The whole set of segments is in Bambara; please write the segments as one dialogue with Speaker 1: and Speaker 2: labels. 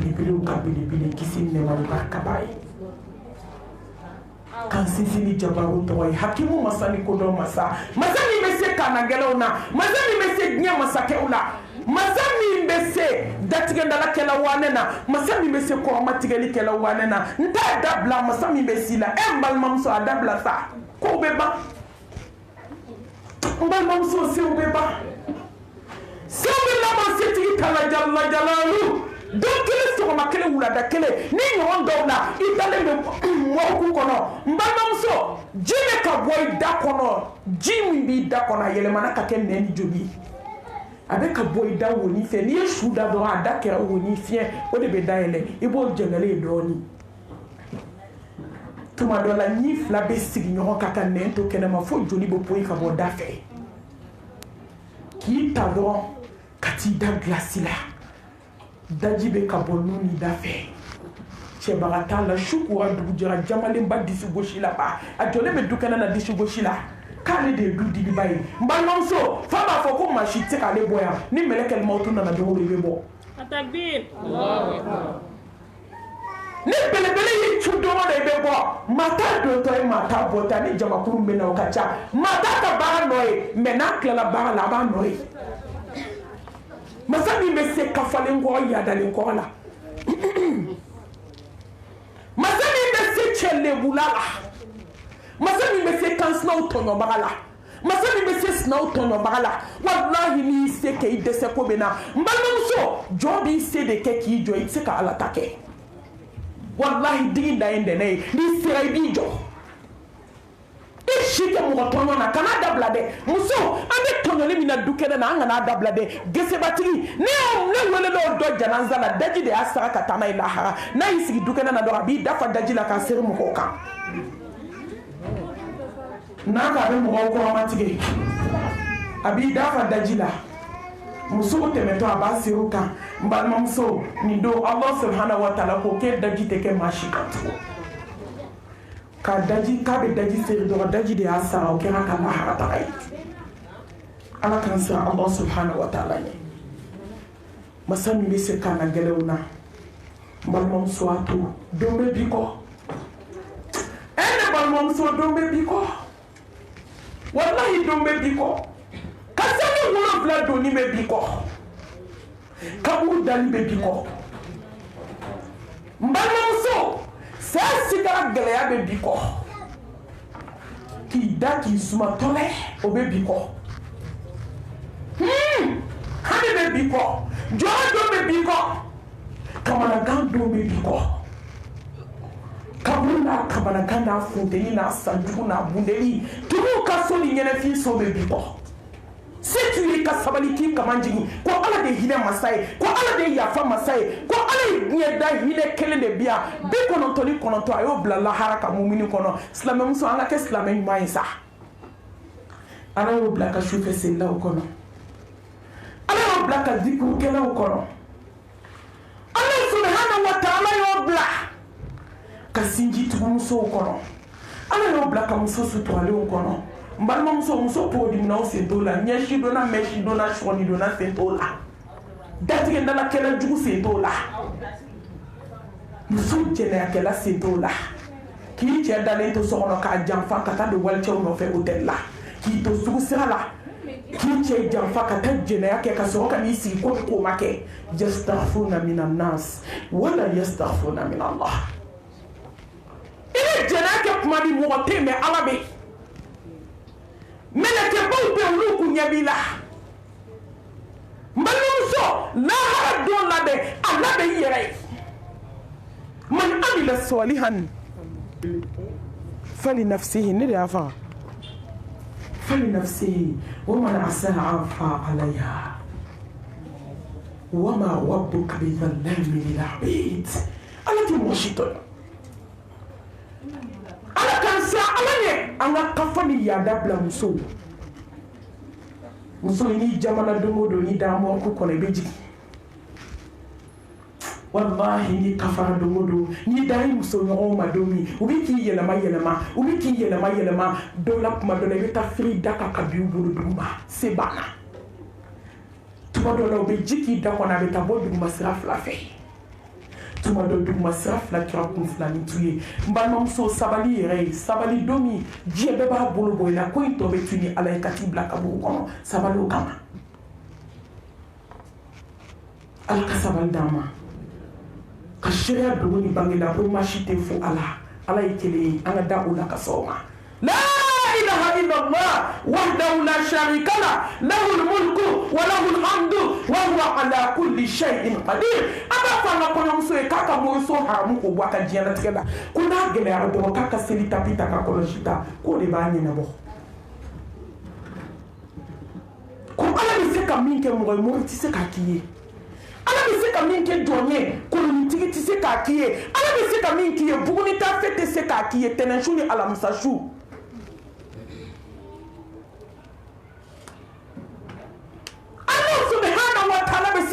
Speaker 1: belebelew ka belebele kisi nɛɛma ka kaba ye kan sinsin ni jabaru tɔgɔ ye hakimu masa ni kodɔn masa masa min bɛ se kanagɛlɛw na masa min bɛ se diɲɛ masakɛw la masa min bɛ se datigɛdalakɛla wanɛ na masa min bɛ se kɔrɔmatigɛlikɛla wanɛ na n t'a dabila masa min bɛ si la n balimamuso a dabila sa kow bɛ ban n balimamuso sew bɛ ban sew bɛ laban setigi kala jalalalu don kelen sɔgɔma kelen wulada kelen ni ɲɔgɔn dɔw la i dalen bɛ mɔgɔkun kɔnɔ n balimamuso ji bɛ ka bɔ i da kɔnɔ ji min b'i da kɔnɔ a yɛlɛmana ka kɛ nɛn ni joli a bɛ ka bɔ i da wonin fɛ n'i ye su da dɔrɔn a da kɛra wonin fiɲɛ o de bɛ dayɛlɛ i b'o jɛngɛlen dɔɔnin tuma dɔ la ɲi fila bɛ sigi ɲɔgɔn kan ka nɛn to kɛnɛma fo joli bɛ bɔ i ka bɔ da fɛ k'i ta dɔrɔn ka t'i da gilasi la daji bɛ ka bɔ nun ni da fɛ cɛbaga t'a la su kora dugu jɛra jamalenba disi gosi la ba a jɔlen bɛ dukɛnɛ na disi gosi la k'ale de ye du dibiba ye n balimamuso fa b'a fɔ ko maa si tɛ se k'ale bɔ yan ni mɛlɛkɛ mawutu nana don o don i bɛ bɔ ni belebele y'i cu don o don i bɛ bɔ maa t'a dontɔ ye maa t'a bɔta ni jamakuru bɛ na o ka ca maa t'a ka baara nɔ ye mɛ n'a tilala baara la a b'a nɔ ye masa min bɛ se kafalen kɔrɔ yadalen kɔrɔ la masa min bɛ se cɛ lebula la masa min bɛ se kansinaw tɔɲɔbaga la masa min bɛ se sinaw tɔɲɔbaga la walahi n'i se kɛ i dɛsɛ ko bɛ na n balimamuso jɔ b'i se de kɛ k'i jɔ i tɛ se ka ala ta kɛ walahi digi da ye ntɛnɛn ye n'i sera i b'i jɔ i si tɛ mɔgɔ tɔɲɔ na kana dabila dɛ muso an bɛ tɔɲɔli min na du kɛnɛ na an kana dabila dɛ gesebatigi ne wele l'o dɔ janaza la daji de y'a sara ka taa n'a ye lahara n'a y'i sigi du kɛnɛ na dɔrɔn a b'i dafa daji la k'a seri mɔgɔw kan n'a ka bɛ mɔgɔw kɔrɔmatigɛ a b'i dafa daji la musow tɛmɛtɔ a b'a seri u kan n balimamuso nin don Ala subhanahu wa taala ko k'e daji tɛ kɛ maa si kan tugun k'a bɛ daji seri dɔrɔn daji de y'a sara o kɛra ka lahara taga ye ala k'an siran Allah subhanahu wa taala ɲɛ masa min bɛ se kana gɛlɛnw na n balimamuso a to don bɛ bi kɔ ne balimamuso don bɛ bi kɔ wallahi don bɛ bi kɔ ka sani 7 doni bɛ bi kɔ kaburu dali bɛ bi kɔ n balimamuso saa sigara gɛlɛya bɛ bi kɔ k'i da k'i suma tɔlɛ o bɛ bi kɔ hami bɛ bi kɔ jɔn don bɛ bi kɔ kamanagan don bɛ bi kɔ kaburu n'a kamanagan n'a funteni n'a sanjugu n'a bundeli tuguw ka so ni ɲɛnɛfin so bɛ bi kɔ se t'u ye ka sabali k'i kaman jigin ko ala de hinɛ masa ye ko ala de yafa masa ye ko ala ye diɲɛ da hinɛ kelen de bi yan 99 a y'o bila lahara ka mumini kɔnɔ silamɛmuso an ka kɛ silamɛ ɲuman ye sa ala y'o bila ka sufɛ selilaw kɔnɔ ala y'o bila ka zikurukɛlaw kɔnɔ ala subhanahu wa taala y'o bila ka sinji tugumusow kɔnɔ ala y'o bila ka muso suturalenw kɔnɔ n balimamuso muso k'o diminaw sen t'o la ɲɛsi donna mɛsi donna sɔgɔni donna sen t'o la datigɛdala kɛlɛ jugu sen t'o la muso jɛnɛyakɛla sen t'o la k'i cɛ dalen to so kɔnɔ k'a janfa ka taa don walicɛw nɔfɛ hôtel la k'i to sugu sira la k'i cɛ janfa ka taa jɛnɛya kɛ ka sɔrɔ ka n'i sigi ko ko ma kɛ yastaghfuna minan nas wala yastaghfuna min Allah i bɛ jɛnɛya kɛ kuma min mɔgɔ tɛ yen mɛ ala bɛ mɛlɛkɛbaw bɛ olu kun ɲɛ b'i la n balimamuso lahara don labɛn a labɛn i yɛrɛ ye man amila salihan fali nafsihi ne de y'a faga fali nafsihi wa man asaa fa alayha wa ma rabbuka bi dhallamin lil abid ala ti mɔgɔ si tɔɲɔ ala k'an siran ala ɲɛ an ka kafa ni yaada bila musow muso ni jamana don o don ni damɔku kɔnɔ i bɛ jigin wallahi ni kafara don o don ni da i muso ɲɔgɔnw ma don min u bɛ k'i yɛlɛma yɛlɛma u bɛ k'i yɛlɛma yɛlɛma dɔw la tuma dɔ la i bɛ taa firi da kan ka bin u bolo duguma se banna tuma dɔ la u bɛ ji k'i da kɔnɔ a bɛ taa bɔ duguma sira 2 fɛ tuma dɔ duguma sira fila kira kun filani t'u ye n balimamuso sabali yɛrɛ ye sabali don min diɲɛ bɛɛ b'a bolo bɔ i la ko in tɔ bɛ tu ni ala ye ka t'i bila kaburu kɔnɔ sabali o kama ala ka sabali d'an ma ka seereya dogo ni bangela ko maa si tɛ fo ala ye kelen ye an ka da o la ka sɔn o ma la ilaha illallah wahdahu la sharika la lahul mulku wa lahul hamdu wa huwa ala kulli shay'in qadir aba fa na kɔɲɔmuso ye k'a ka moriso haramu k'o bɔ a ka diɲɛlatigɛ la ko n'a gɛlɛyara dɔrɔn k'a ka seli tapi ta ka kɔlɔsi ta k'o de b'a ɲɛnabɔ ko ala bɛ se ka min kɛ mɔgɔ ye mori tɛ se k'a k'i ye ala bɛ se ka min kɛ jɔn ye kolonitigi tɛ se k'a k'i ye ala bɛ se ka min k'i ye bugunitafe tɛ se k'a k'i ye tɛnɛnsu ni alamisasu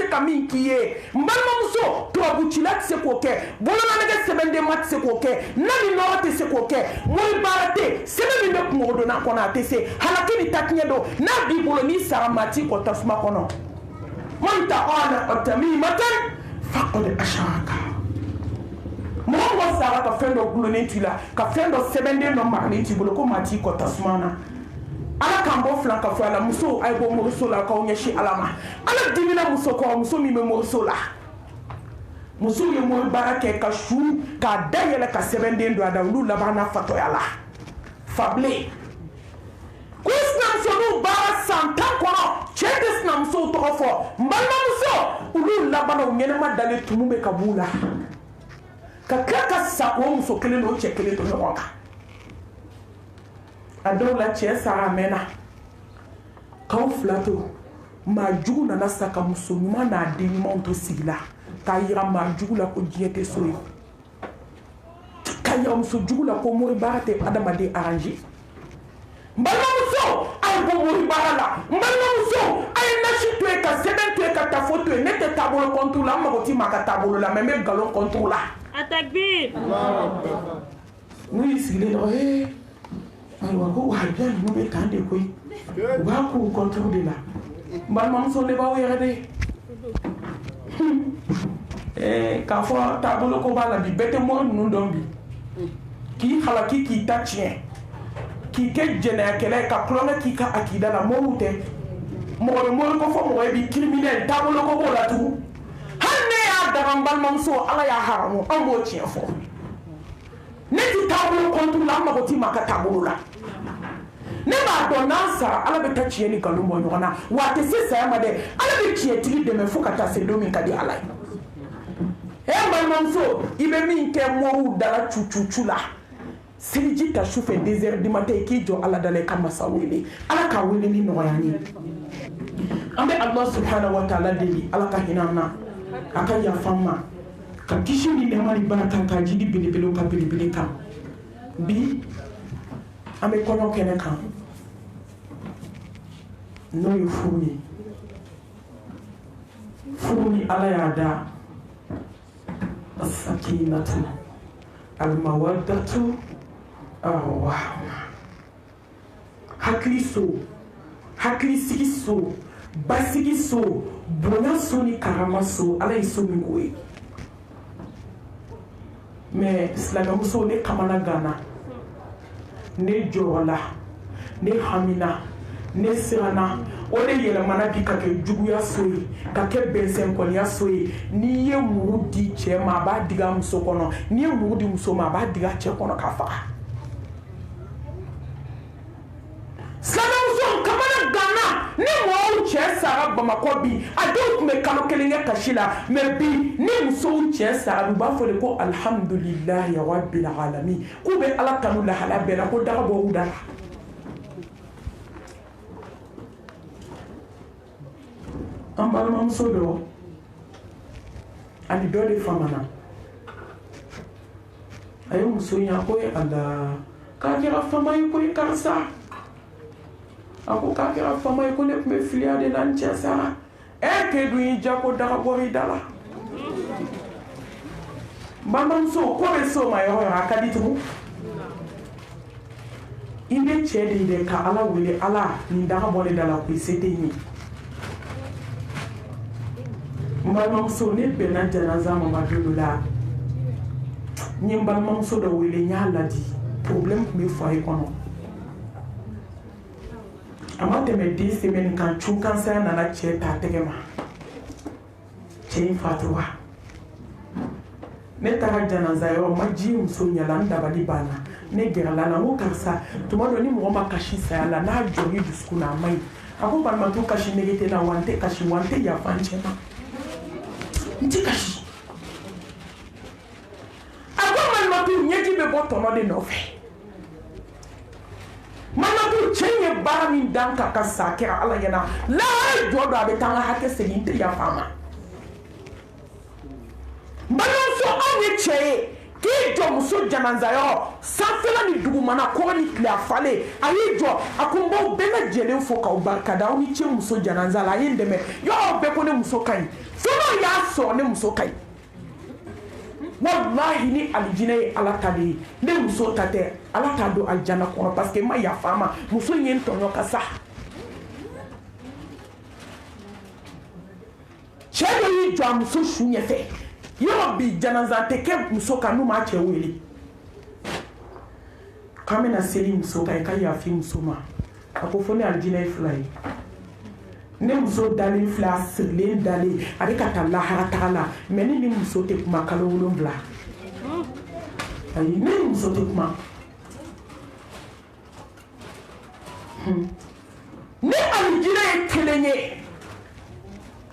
Speaker 1: ka min k'i ye n balimamuso tubabukila tɛ se k'o kɛ bololalegɛ sɛbɛndema tɛ se k'o kɛ nabi nɔgɔ tɛ se k'o kɛ mori baara tɛ sɛbɛn min bɛ kungo donna kɔnɔ a tɛ se halaki ni takiɲɛ don n'a b'i bolo n'i sara maa t'i kɔ tasuma kɔnɔ man ta'ana tamimatan faqad ashraka mɔgɔ mɔgɔ sara ka fɛn dɔ gulonnen t'i la ka fɛn dɔ sɛbɛnden dɔ maralen t'i bolo ko maa t'i kɔ tasuma na ala k'an bɔ filan ka fɔ a la muso a ye bɔ moriso la k'aw ɲɛsin ala ma ala dimina muso kɔ muso min bɛ moriso la muso ye mori baara kɛ ka su k'a da yɛlɛ ka sɛbɛnden don a da olu laban na fatɔya la fabile ko sinamuso n'u baara san 10 kɔnɔ cɛ tɛ sinamusow tɔgɔ fɔ n balimamuso olu laban u ɲɛnɛma dalen tumu bɛ ka b'u la ka tila ka sa o muso kelen n'o cɛ kelen to ɲɔgɔn kan a dɔw la cɛ sara a mɛnna k'aw fila to maa jugu nana sa ka muso ɲuman n'a den ɲumanw to sigi la k'a yira maa jugu la ko diɲɛ tɛ so ye k'a yira muso jugu la ko mori baara tɛ adamaden arrange n balimamuso a ye bɔ mori baara la n balimamuso a ye nasi to yen ka sɛbɛn to yen ka tafo to yen ne tɛ taabolo kɔntu la n mago t'i ma ka taabolo la mɛ n bɛ nkalon kɔntu la n'u y'i sigilen dɔrɔn ayiwa ko wahabiya ninnu bɛ kan de koyi u b'a k'u kɔntu de la n balimamuso de b'aw yɛrɛ de k'a fɔ taabolo ko b'a la bi bɛɛ tɛ mɔgɔ ninnu dɔn bi k'i halaki k'i ta tiɲɛ k'i kɛ jɛnɛyakɛla ye ka tulonkɛ k'i ka akida la mɔgɔw tɛ mɔgɔ bɛ mɔri ko fɔ mɔgɔ ye bi criminel taabolo ko b'o la tugun hali ne y'a daga n balimamuso ala y'a haramu an b'o tiɲɛ fɔ ne ti taabolo kɔntu la an mago t'i ma ka taabolo la ne b'a dɔn n'an sara ala bɛ taa tiɲɛ ni nkalon bɔ ɲɔgɔn na wa a tɛ se saya ma dɛ ala bɛ tiɲɛtigi dɛmɛ fo ka taa se don min ka di ala ye n balimamuso i bɛ min kɛ mɔriw dala cucucu la seliji ta su fɛ 2 heures du matin i k'i jɔ ala dala i ka masa wele ala k'a wele ni nɔgɔya ye an bɛ ala subhanahu wa ta'ala deli ala ka hinɛ an na a ka yafa an ma ka kisi ni nɛɛma ni baraka k'a jidi belebelew ka belebele kan bi an bɛ kɔɲɔ kɛnɛ kan n'o ye furu ye furu ni ala y'a da asakinatu almawaddatu arwahma hakili so hakilisigi so basigi so bonya so ni karama so ala ye so min k'o ye mais silamɛmuso ne kamana gana ne jɔrɔla ne hamina ne siranna o de yɛlɛmana bi ka kɛ juguya so ye ka kɛ bɛnsɛnkɔniya so ye n'i ye muru di cɛ ma a b'a digi a muso kɔnɔ n'i ye muru di muso ma a b'a digi a cɛ kɔnɔ k'a faga silamɛmuso kamana gana ni mɔgɔw cɛ sara bamakɔ bi a dɔw tun bɛ kalo 1 kɛ kasi la mais bi ni musow cɛ sara u b'a fɔ de ko alhamdulilahi rabbil alamin k'u bɛ ala kanu lahala bɛɛ la ko daga bɔ u da la an balimamuso dɔ ani dɔ de famana a ye muso in a ko ala k'a kɛra fama ye ko karisa a ko k'a kɛra fama ye ko ne tun bɛ filiya de la n cɛ sara k'e dun y'i ja ko daga bɔra i da la balimamuso ko bɛ se o ma yɔrɔ yɔrɔ a ka di tugun i bɛ cɛ de ye dɛ ka ala wele ala nin daga bɔra i da la ko i se tɛ yen balimamuso ne bɛnna janaza ma don dɔ la N ye n balimamuso dɔ wele n y'a ladi problème tun bɛ foyer kɔnɔ a ma tɛmɛ 10 semaines kan cun kansaya nana cɛ ta a tɛgɛ ma cɛ in fatura ne taara janaza yɔrɔ ma ji muso ɲɛla n dabali banna ne gɛrɛla la n ko karisa tuma dɔ ni mɔgɔ ma kasi saya la n'a jɔr'i dusukun na a man ɲi a ko balimamuso kasi nege tɛ na wa n tɛ kasi wa n tɛ yafa n cɛ ma n tɛ kasi a ko balimamuso ɲɛji bɛ bɔ tɔnɔ de nɔfɛ Mamadu cɛ ye baara min dan ka ka sa kɛra Ala ɲɛna lahara jɔ don a bɛ taa n ka hakɛ segin n tɛ yafa a ma balimamuso anw ye cɛ ye k'i jɔ muso janaza yɔrɔ sanfɛla ni dugumana kɔgɔ ni tile a falen a y'i jɔ a ko n b'aw bɛɛ lajɛlen fo k'aw barikada aw ni ce muso janaza la a ye n dɛmɛ yɔrɔ bɛɛ ko ne muso ka ɲi fo n'o y'a sɔrɔ ne muso ka ɲi wallahi ni alijinɛ ye Ala ta de ye ne muso ta tɛ Ala t'a don alijana kɔnɔ parce que n ma yafa a ma muso in ye n tɔɲɔ ka sa cɛ dɔ y'i jɔ a muso su ɲɛfɛ yɔrɔ bi janaza tɛ kɛ muso kan n'u m'a cɛ wele k'an bɛna seli muso kan i ka yafi muso ma a ko fo ne alijinɛ ye 2 ye ne muso dalen filɛ a sirilen dalen a bɛ ka taa lahara taga la mais ne ni muso tɛ kuma kalo 7 ayi ne ni muso tɛ kuma ne alijinɛ ye kelen ye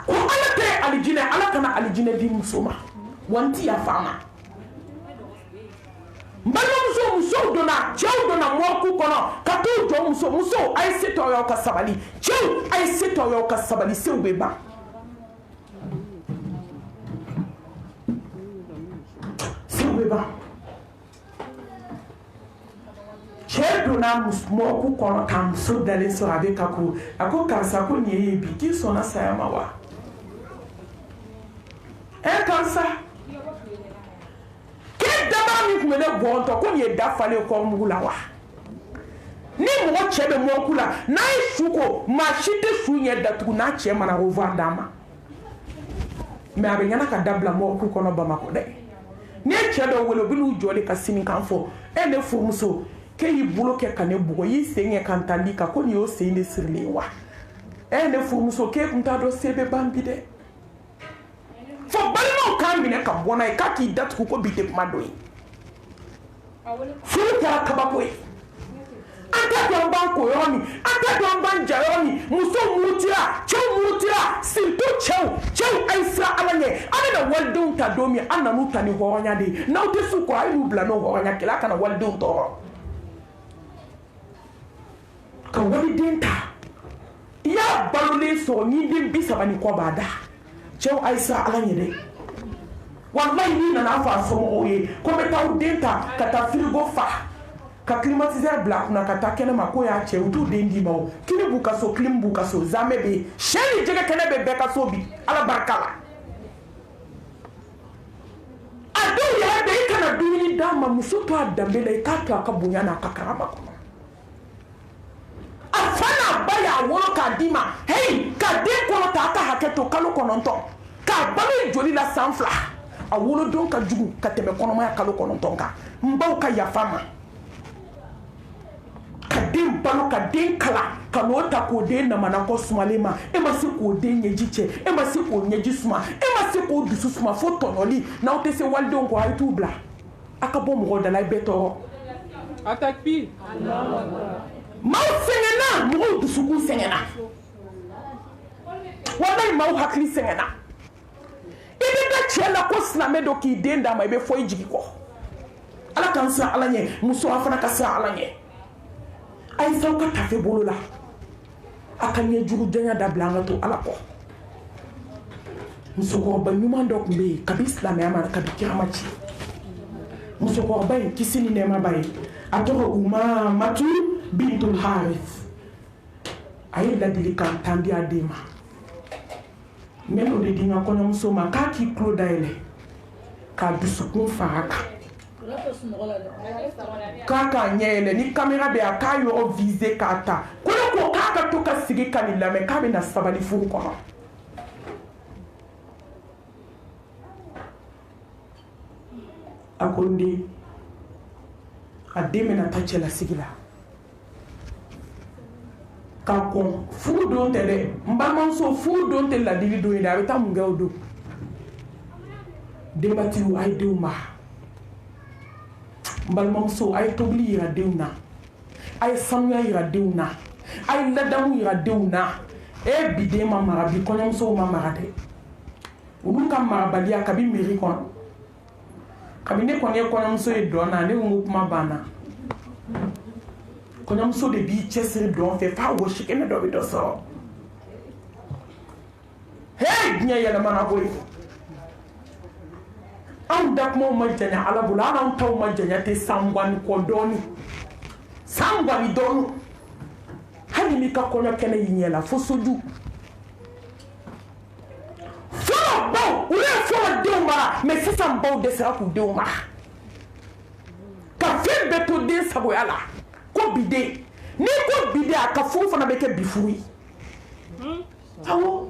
Speaker 1: ko Ala tɛ alijinɛ Ala kana alijinɛ di muso ma wa n tɛ yafa a ma n balimamuso musow donna cɛw donna mɔriku kɔnɔ ka t'u jɔ musow a ye se to y'aw ka sabali cɛw a ye se to y'aw ka sabali sew bɛ ban sew bɛ ban cɛ donna mɔriku kɔnɔ ka muso dalen sɔrɔ a bɛ ka ko a ko karisa ko nin ye ye bi k'i sɔnna saya ma wa karisa daba min tun bɛ ne bɔntɔ ko nin ye dafalen kɔ mugu la wa ni mɔgɔ cɛ bɛ mɔriku la n'a ye su ko maa si tɛ su ɲɛ datugu n'a cɛ mana revoir d'a ma mais a bɛ ɲɛna ka dabila mɔriku kɔnɔ Bamakɔ dɛ n'i ye cɛ dɔ wele u bɛ n'u jɔlen ka sinikan fɔ e ne furumuso k'e y'i bolo kɛ ka ne bugɔ y'i sen kɛ ka n tali kan ko nin y'o sen de sirilen wa e ne furumuso k'e tun t'a dɔn se bɛ ban bi dɛ fo balimaw k'a minɛ ka bɔ n'a ye k'a k'i datugu ko bi tɛ kuma dɔ ye furu kɛra kabako ye an tɛ dɔn b'an ko yɔrɔ min an tɛ dɔn b'an ja yɔrɔ min musow murutira cɛw murutira surtout cɛw a ye siran Ala ɲɛ an bɛna walidenw ta don min an nan'u ta ni hɔrɔnya de ye n'aw tɛ s'u kɔrɔ a ye n'u bila n'o hɔrɔnya kɛlɛ a kana walidenw tɔɔrɔ ka waliden ta i y'a balolen sɔrɔ n'i den 30 ni kɔ b'a da cɛw a ye siran Ala ɲɛ dɛ wallahi n'i nana fɔ a somɔgɔw ye ko n bɛ taa aw den ta ka taa frigo fa ka climatiseur bila a kunna ka taa kɛnɛma ko y'a cɛ u t'u den d'i ma o kini b'u ka so clim b'u ka so zamɛ bɛ yen sɛ ni jɛgɛ kɛnɛ bɛ bɛɛ ka so bi Ala barika la a dɔw yɛrɛ bɛ i kana dumuni d'a ma muso to a danbe la i k'a to a ka bonya n'a ka karama kɔnɔ a fa n'a ba y'a wolo k'a d'i ma hey ka den kɔnɔ ta a ka hakɛ to kalo 9 k'a balo joli la san 2 a wolodon ka jugu ka tɛmɛ kɔnɔmaya kalo 9 kan n baw ka yafa ma ka den balo ka den kala ka n'o ta k'o den namana kɔ sumalen ma e ma se k'o den ɲɛji cɛ e ma se k'o ɲɛji suma e ma se k'o dusu suma fo tɔɲɔli n'aw tɛ se walidenw kɔ a ye t'u bila a ka bɔ mɔgɔw da la i bɛɛ tɔɔrɔ maaw sɛgɛnna mɔgɔw dusukun sɛgɛnna wallahi maaw hakili sɛgɛnna i bɛ da cɛ la ko silamɛ dɔ k'i den d'a ma i bɛ fɔ i jigi kɔ Ala k'an siran Ala ɲɛ muso a fana ka siran Ala ɲɛ a ye s'aw ka tafe bolo la a ka ɲɛ jugu janya dabila an ka to Ala kɔ musokɔrɔba ɲuman dɔ tun bɛ yen kabi silamɛya ma kabi kirama ci musokɔrɔba in kisi ni nɛɛma b'a ye a tɔgɔ Umamatu bintul Harith a ye ladilikan 10 di a den ma n bɛ n'o de di n ka kɔɲɔmuso ma k'a k'i tulo dayɛlɛ k'a dusukun fara kan k'a k'a ɲɛ yɛlɛ ni kamera bɛ yan k'a yɔrɔ viser k'a ta ko ne ko k'a ka to ka sigi ka nin lamɛn k'a bɛna sabali furu kɔnɔ a akonde a den na ta cɛla sigi la ka kɔn furu don tɛ dɛ n balimamuso furu don tɛ ladili don ye dɛ a bɛ taa mun kɛ o don denbatigiw a ye denw mara n balimamuso a ye tobili yira denw na a ye sanuya yira denw na a ye ladamu yira denw na bi den ma mara bi kɔɲɔmusow ma mara dɛ olu ka marabaliya kabi mairie kɔnɔ kabi ne kɔni ye kɔɲɔmuso ye dɔn na ne ko kuma banna kɔɲɔmuso de b'i cɛsiri dɔn fɛ f'a wɔsi kɛnɛ dɔ bɛ dɔ sɔrɔ diɲɛ yɛlɛmana koyi anw da kumaw ma janya ala bolo hali anw taw ma janya tɛ san mugan kɔ dɔɔni san mugan dɔɔni hali n'i ka kɔɲɔ kɛnɛ y'i ɲɛ la fo soju fɔlɔ baw olu ye fɔlɔ denw mara mɛ sisan baw dɛsɛra k'u denw mara ka fɛn bɛɛ to den sagoya la ko biden n'i ko biden a ka furu fana bɛ kɛ bifuru ye awɔ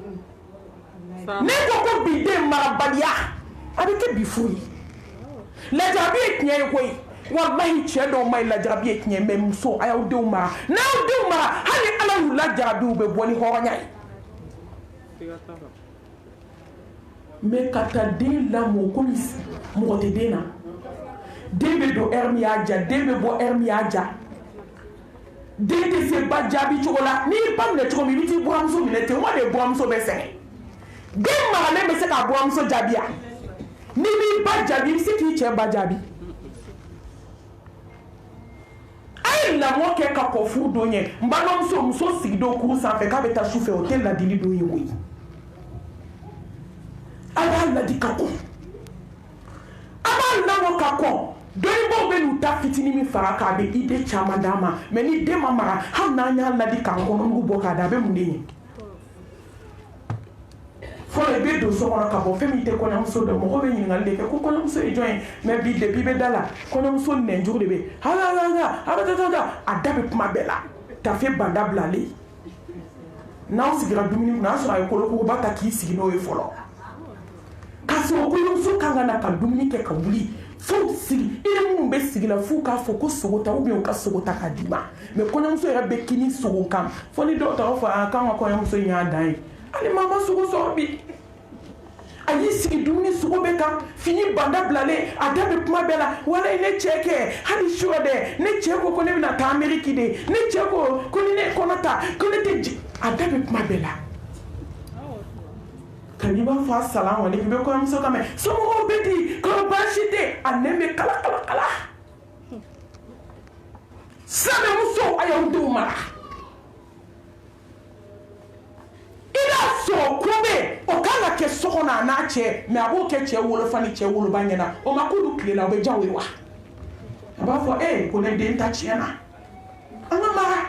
Speaker 1: n'i ko biden marabaliya a bɛ kɛ bifuru ye lajarabi ye tiɲɛ ye koyi walahi cɛ dɔw ma ye lajarabi ye tiɲɛ mɛ muso a y'aw denw mara n'aw denw mara hali ala y'u lajarabi u bɛ bɔ ni hɔrɔnya ye mɛ ka taa den lamɔ komi mɔgɔ tɛ den na den bɛ don ɛri min y'a ja den bɛ bɔ ɛri min y'a ja den tɛ se ba jaabi cogo la n'i y'i ba minɛ cogo min i bɛ t'i buramuso minɛ ten o de ye buramuso bɛ sɛgɛn den maralen bɛ se k'a buramuso jaabi ya n'i b'i ba jaabi i bɛ se k'i cɛ ba jaabi a ye lamɔ kɛ ka kɔ furu don ye n balimamuso muso sigidon kuru sanfɛ k'a bɛ taa su fɛ o tɛ ladili don ye koyi a b'a ladi ka kɔn a b'a lamɔ ka kɔn dɔnnibaw bɛ n'u ta fitinin min fara k'a bɛ ide caman d'a ma mɛ ni den ma mara hali n'an y'a ladi k'an kɔnɔmugu bɔ k'a da a bɛ mun de ɲɛ fɔlɔ i bɛ don so kɔnɔ ka bɔ fɛn min tɛ kɔɲɔmuso dɔn mɔgɔw bɛ ɲininkali de kɛ ko kɔɲɔmuso ye jɔn ye mɛ bi depuis bɛ da la kɔɲɔmuso nɛnjugu de bɛ a da bɛ kuma bɛɛ la tafe banda bilalen n'aw sigira dumuni kunna a sɔrɔ a ye kolokoba ta k'i sigi n'o ye fɔlɔ k'a sɔrɔ kɔɲɔmuso kan ka na ka dumuni kɛ ka wuli fo sigi i ni minnu bɛ sigi la f'u k'a fɔ ko sogo ta u ka sogo ta k'a d'i ma mɛ kɔɲɔmuso yɛrɛ bɛ kini sogo kan fo ni dɔw taara fɔ a k'an ka kɔɲɔmuso in y'a dan ye hali maa ma sogo sɔrɔ bi a y'i sigi dumuni sogo bɛ kan fini banda bilalen a da bɛ kuma bɛɛ la wala ne cɛ kɛ hali suwa dɛ ne cɛ ko ne bɛna taa ameriki de ne cɛ ko ni ne kɔnɔ ta ko ne tɛ a da bɛ kuma bɛɛ la kabi b'a fɔ assalamu alaikum bɛ kɔɲɔmuso kan mɛ somɔgɔw bɛ di kɔrɔ baasi tɛ a nɛn bɛ kala kala kala silamɛmuso a y'aw denw mara i b'a sɔrɔ kun bɛ o kan ka kɛ so kɔnɔ a n'a cɛ mɛ a b'o kɛ cɛ wolofa ni cɛ woloba ɲɛna o ma k'olu tile la o bɛ diya o ye wa a b'a fɔ ko ne den ta tiɲɛna an ka mara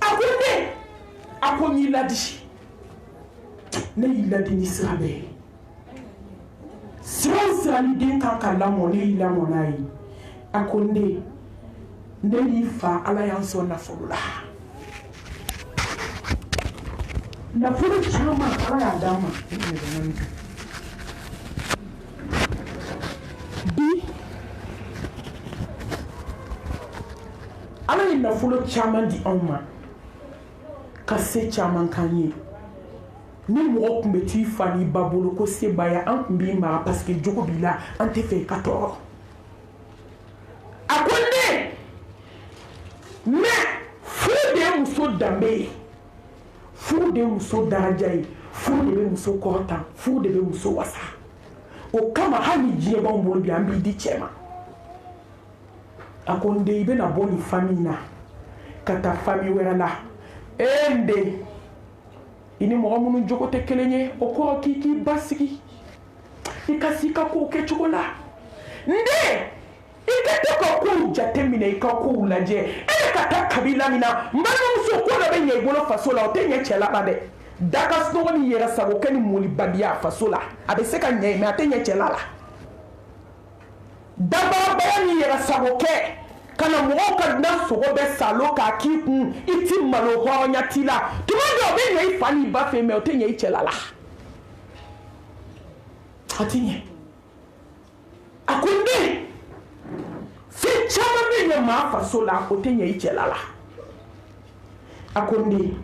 Speaker 1: a ko den a ko n y'i ladi ne y'i ladi ni sira bɛɛ ye sira o sira ni den kan ka lamɔ ne y'i lamɔ n'a ye a ko ne n'i fa ala y'an sɔn nafolo la nafolo caman ala y'a d'an ma bi ala ye nafolo caman di anw ma ka se caman k'an ye ni mɔgɔ tun bɛ t'i fa n'i ba bolo ko se b'a ye an tun b'i mara parce que jogo b'i la an tɛ fɛ i ka tɔɔrɔ a ko ne mɛ furu de ye muso danbe ye furu de ye muso daraja ye furu de bɛ muso kɔrɔtan furu de bɛ muso wasa o kama hali ni diɲɛ b'anw bolo bi an b'i di cɛ ma a ko n den i bɛna bɔ nin famille na ka taa famille wɛrɛ la n den i ni mɔgɔ minnu jogo tɛ kelen ye o kɔrɔ k'i ba sigi i ka se i ka kow kɛcogo la n den i ka to ka kow jate minɛ i ka kow lajɛ e bɛ ka taa kabila min na n balimamuso ko dɔ bɛ ɲɛ i bolo faso la o tɛ ɲɛ cɛla la dɛ daga sunɔgɔ ni yɛrɛ sago kɛ ni molibaliya faso la a bɛ se ka ɲɛ ye mɛ a tɛ ɲɛ cɛla la dabarabaya ni yɛrɛ sago kɛ ka na mɔgɔw ka na sogo bɛ salo k'a k'i kun i ti malo hɔrɔnya t'i la tuma dɔw o bɛ ɲɛ i fa n'i ba fɛ mɛ o tɛ ɲɛ i cɛla la a tɛ ɲɛ a ko n den bɛ maa faso la o tɛ ɲɛ I cɛ la la a ko n den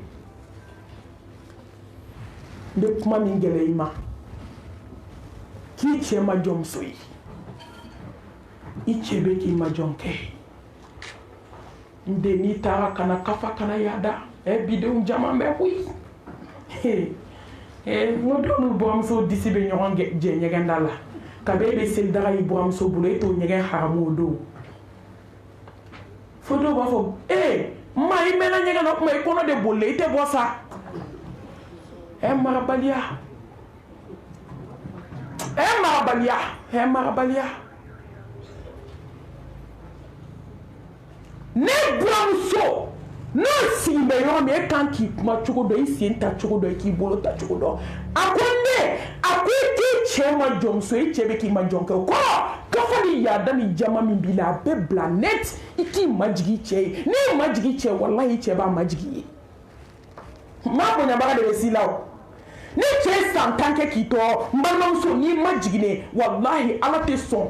Speaker 1: n bɛ kuma min gɛlɛya I ma k'i cɛ ma jɔ muso ye I cɛ bɛ k'i ma jɔn kɛ n den n'i taara kana kafa kana yaada bidenw caman bɛ koyi n ko dɔw n'u buramuso disi bɛ ɲɔgɔn jɛ ɲɛgɛnda la kabi e bɛ seli daga I buramuso bolo e t'o ɲɛgɛn haramu o don fo dɔw b'a fɔ ma I mɛnna ɲɛgɛn na kuma I kɔnɔ de bolila I tɛ bɔ sa marabaliya ne buramuso n'o sigi bɛ yɔrɔ min e kan k'i kuma cogo dɔ I sen ta cogo dɔ I k'i bolo ta cogo dɔ a ko ne a ko I k'i cɛ ma jɔ muso I cɛ bɛ k'i ma jɔn kɛ o kɔrɔ kafa ni yaada ni jama min b'i la a bɛɛ bila net I k'i majigi cɛ ye n'i majigi cɛ walahi I cɛ b'a majigi ye maa bonyabaga de bɛ s'i la o ni cɛ san tan kɛ k'i tɔɔrɔ n balimamuso n'i majiginen walahi Ala tɛ sɔn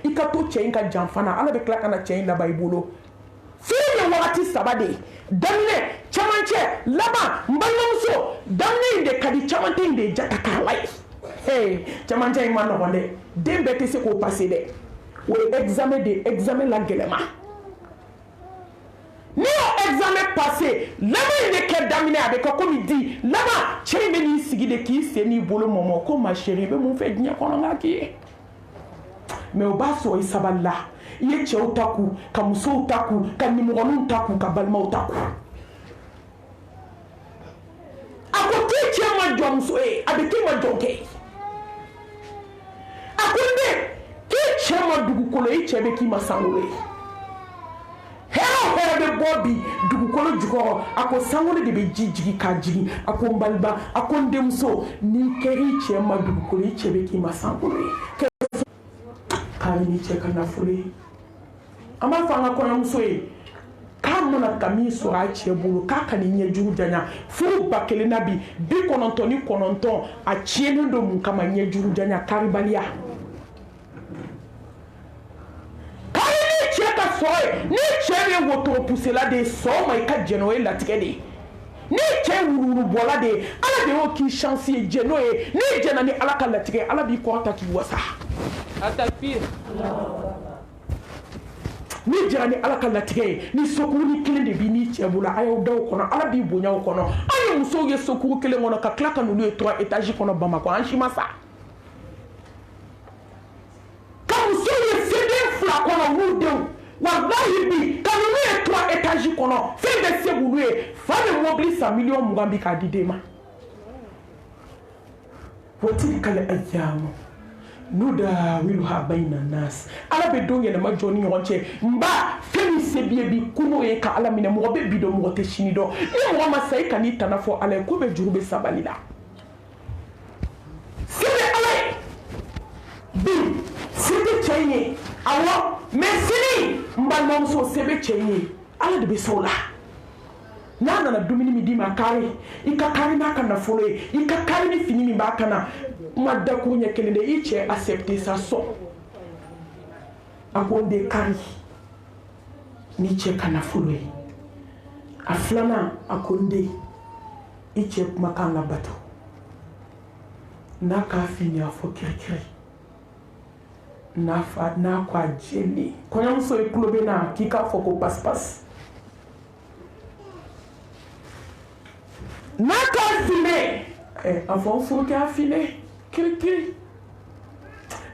Speaker 1: I ka to cɛ in ka janfa na Ala bɛ tila ka na cɛ in laban I bolo fii ye wagati saba de ye daminɛ camancɛ laban n balimamuso daminɛ in de ka di camancɛ in de jata k'a la ye camancɛ in ma nɔgɔn dɛ den bɛɛ tɛ se k'o passer dɛ o ye examen de examen la gɛlɛma n'i y'o examen passer laban in de kɛ daminɛ a bɛ kɛ komi di laban cɛ in bɛ n'i sigi de k'i sen n'i bolo mɔmɔ ko ma chérie I bɛ mun fɛ diɲɛ kɔnɔ n k'a k'i ye mais o b'a sɔrɔ I sabalila I ye cɛw ta kun ka musow ta kun ka nimɔgɔninw ta kun ka balimaw ta kun a ko k'i cɛ ma jɔ muso ye a bɛ k'i ma jɔn kɛ a ko n den k'i cɛ ma dugukolo I cɛ bɛ k'i ma sankolo ye hɛrɛ o hɛrɛ bɛ bɔ bi dugukolo jukɔrɔ a ko sankolo de bɛ ji jigi k'a jigi a ko n baliba a ko n denmuso n'i kɛra I cɛ ma dugukolo I cɛ bɛ k'i ma sankolo ye k'ale ni cɛ ka nafolo ye an b'a fɔ an ka kɔɲɔmuso ye k'a mana ka min sɔrɔ a cɛ bolo k'a ka nin ɲɛjugu janya furu 1000 na bi 99 a tiɲɛlen don mun kama ɲɛjugu janya karibaliya k'ale ni cɛ ka sɔrɔ ye ni cɛ ye wotoro pusela de ye sɔn ma I ka jɛn o ye latigɛ de ye ni cɛ wururu bɔla de ye Ala de y'o k'i chance ye jɛn n'o ye n'i jɛnna ni Ala ka latigɛ Ala b'i kɔrɔta k'i wasa a takbir ni jɛnna ni Ala ka latigɛ ye ni sokuru kelen de b'i n'i cɛ bolo a y'aw da o kɔnɔ Ala b'i bonya o kɔnɔ an ye musow ye sokuru kelen kɔnɔ ka tila ka n'olu ye 3 étages kɔnɔ Bamakɔ an si ma sa ka musow ye seden 2 kɔnɔ n'u denw wallahi bi ka n'olu ye 3 étages kɔnɔ fɛn bɛ se k'olu ye fa bɛ mobili san $1,000,000 bi k'a di den ma وتلك الأيام نداولها بين الناس ala bɛ don yɛlɛma jɔ ni ɲɔgɔn cɛ n ba fɛn min se b'i ye bi kun'o ye ka ala minɛ mɔgɔ bɛ bi dɔn mɔgɔ tɛ sini dɔn ni mɔgɔ ma sa i ka n'i tana fɔ ala ye ko bɛ juru bɛ sabali la se bɛ ala ye bi se tɛ cɛ in ye awɔ mais sini n balimamuso se bɛ cɛ in ye ala de bɛ se o la n'a nana dumuni min d'i ma kari i ka kari n'a ka nafolo ye i ka kari ni fini min b'a kan na kuma dakuru ɲɛ kelen de i cɛ accepter sa sɔn a ko n den kari ni cɛ ka nafolo ye a filanan a ko n den i cɛ kumakan labato n'a k'a fini a fɔ kirikiri n'a ko a jɛlen kɔɲɔmuso ye tulo bɛ na k'i k'a fɔ ko pasipasi n'a k'a fine a fɔ n furukɛ a fine kirikiri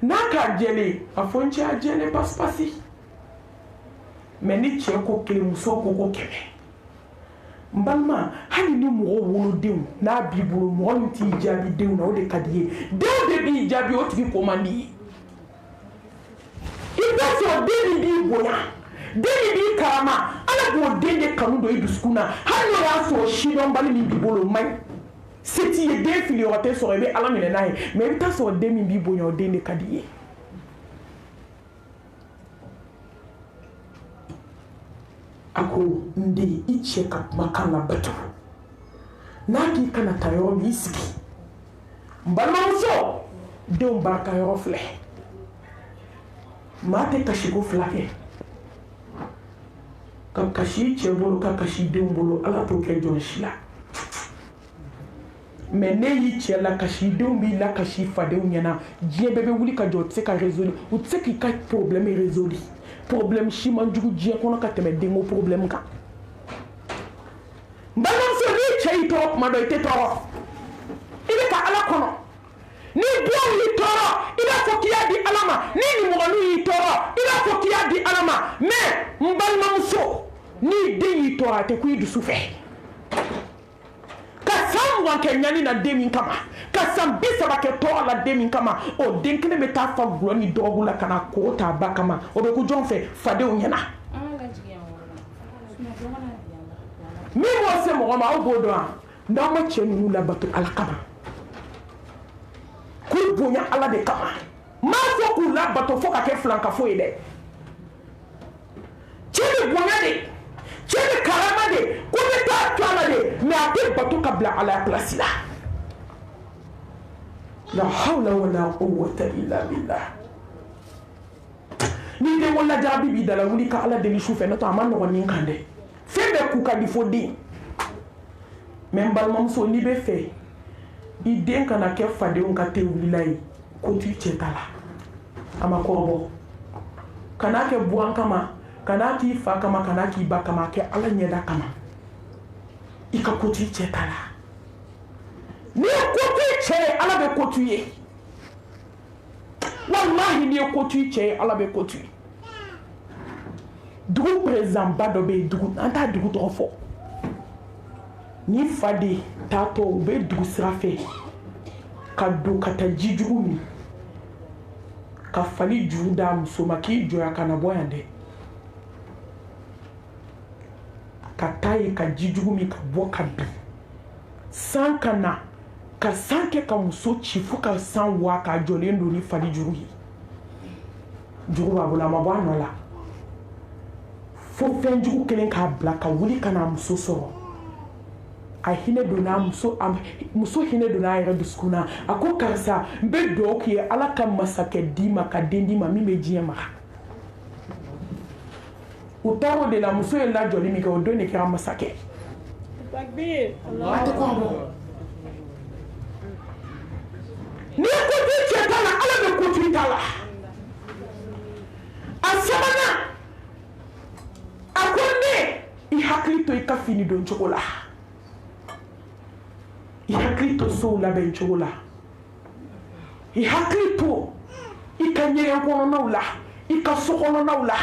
Speaker 1: n'a k'a jɛlen a fɔ n cɛ a jɛlen pasipasi mais ni cɛ ko kelen muso ko 100 n balima hali ni mɔgɔ wolodenw n'a b'i bolo mɔgɔ min t'i jaabi denw na o de ka di ye denw de b'i jaabi o tigi ko man di ye i b'a sɔrɔ den min b'i bonya den min b'i karama ala b'o den de kanu don i dusukun na hali n'o y'a sɔrɔ sidɔnbali min b'i bolo o man ɲi se t'i ye den filiyɔrɔ tɛ sɔrɔ i bɛ ala minɛ n'a ye mais i bɛ taa sɔrɔ den min b'i bonya o den de ka di ye a ko n den i cɛ ka kumakan labato n'a k'i kana taa yɔrɔ min i sigi n balimamuso denw barika yɔrɔ filɛ maa tɛ kasiko 2 kɛ ka kasi cɛ bolo ka kasi denw bolo ala t'o kɛ jɔn si la mais ne y'i cɛ la kasi denw b'i la kasi fadenw ɲɛna diɲɛ bɛɛ bɛ wuli ka jɔ o tɛ se ka résoudre u tɛ se k'i ka problème résoudre problème si man jugu diɲɛ kɔnɔ ka tɛmɛ denko problème kan n balimamuso n'i cɛ y'i tɔɔrɔ tuma dɔ i tɛ tɔɔrɔ i bɛ ka ala kɔnɔ ni denw y'i tɔɔrɔ i b'a fɔ k'i y'a di ala ma ni nimɔgɔninw y'i tɔɔrɔ i b'a fɔ k'i y'a di ala ma mais n balimamuso ni den y'i tɔɔrɔ a tɛ ku i dusu fɛ ka san 20 kɛ ɲani na den min kama ka san 30 kɛ tɔɔrɔ la den min kama o den kelen bɛ taa fa gulɔ ni dɔgɔgu la ka na koko t'a ba kama o bɛ ku jɔn fɛ fadenw ɲɛna min b'o se mɔgɔ ma aw b'o dɔn wa n'aw ma cɛ ninnu labato ala kama k'u bonya ala de kama m'a fɔ k'u labato fo ka kɛ filankafo ye dɛ cɛ bɛ bonya de cɛ bɛ karama de ko bɛ taa to ala de mais a tɛ bato ka bila ala place la la hawla wala quwwata illa billah ni den wala jaabi b'i da la wuli ka ala deli su fɛ n'o tɛ a ma nɔgɔn ni kan dɛ fɛn bɛɛ k'u ka di fo den mais n balimamuso n'i bɛ fɛ i den kana kɛ fadenw ka te wulila ye ko t'i cɛ ta la a ma kɔrɔbɔ kana kɛ buwan kama kana k'i fa kama kana k'i ba kama kɛ ala ɲɛda kama i ka ko t'i cɛ ta la n'i ye ko t'i cɛ ye ala bɛ ko t'u ye wallahi n'i ye ko t'i cɛ ye ala bɛ ko t'u ye dugu président ba dɔ bɛ yen dugu an t'a dugu tɔgɔ fɔ ni fa de taatɔ u bɛ dugu sira fɛ ka don ka taa ji jugu min ka fali juru d'a muso ma k'i jɔya ka na bɔ yan dɛ ka taa ye ka ji jugu min ka bɔ ka bin san ka na ka san kɛ ka muso ci fo ka san wa ka jɔlen don ni fali juru ye jugu b'a bolo a ma bɔ a nɔ la fo fɛn jugu kelen k'a bila ka wuli ka na muso sɔrɔ a hinɛ donna muso hinɛ donna a yɛrɛ dusukun na a ko karisa n bɛ dugawu k'i ye ala ka masakɛ d'i ma ka den d'i ma min bɛ diɲɛ mara u taara o de la muso ye lajɔli min kɛ o don de kɛra masakɛ a tɛ kɔn a bɔ n'i ye ko t'i cɛ ta la ala bɛ ko t'i ta la a sabanan a ko ne i hakili to i ka fini don cogo la i hakili to sow labɛn cogo la i hakili to i ka ɲɛgɛn kɔnɔnaw la i ka so kɔnɔnaw la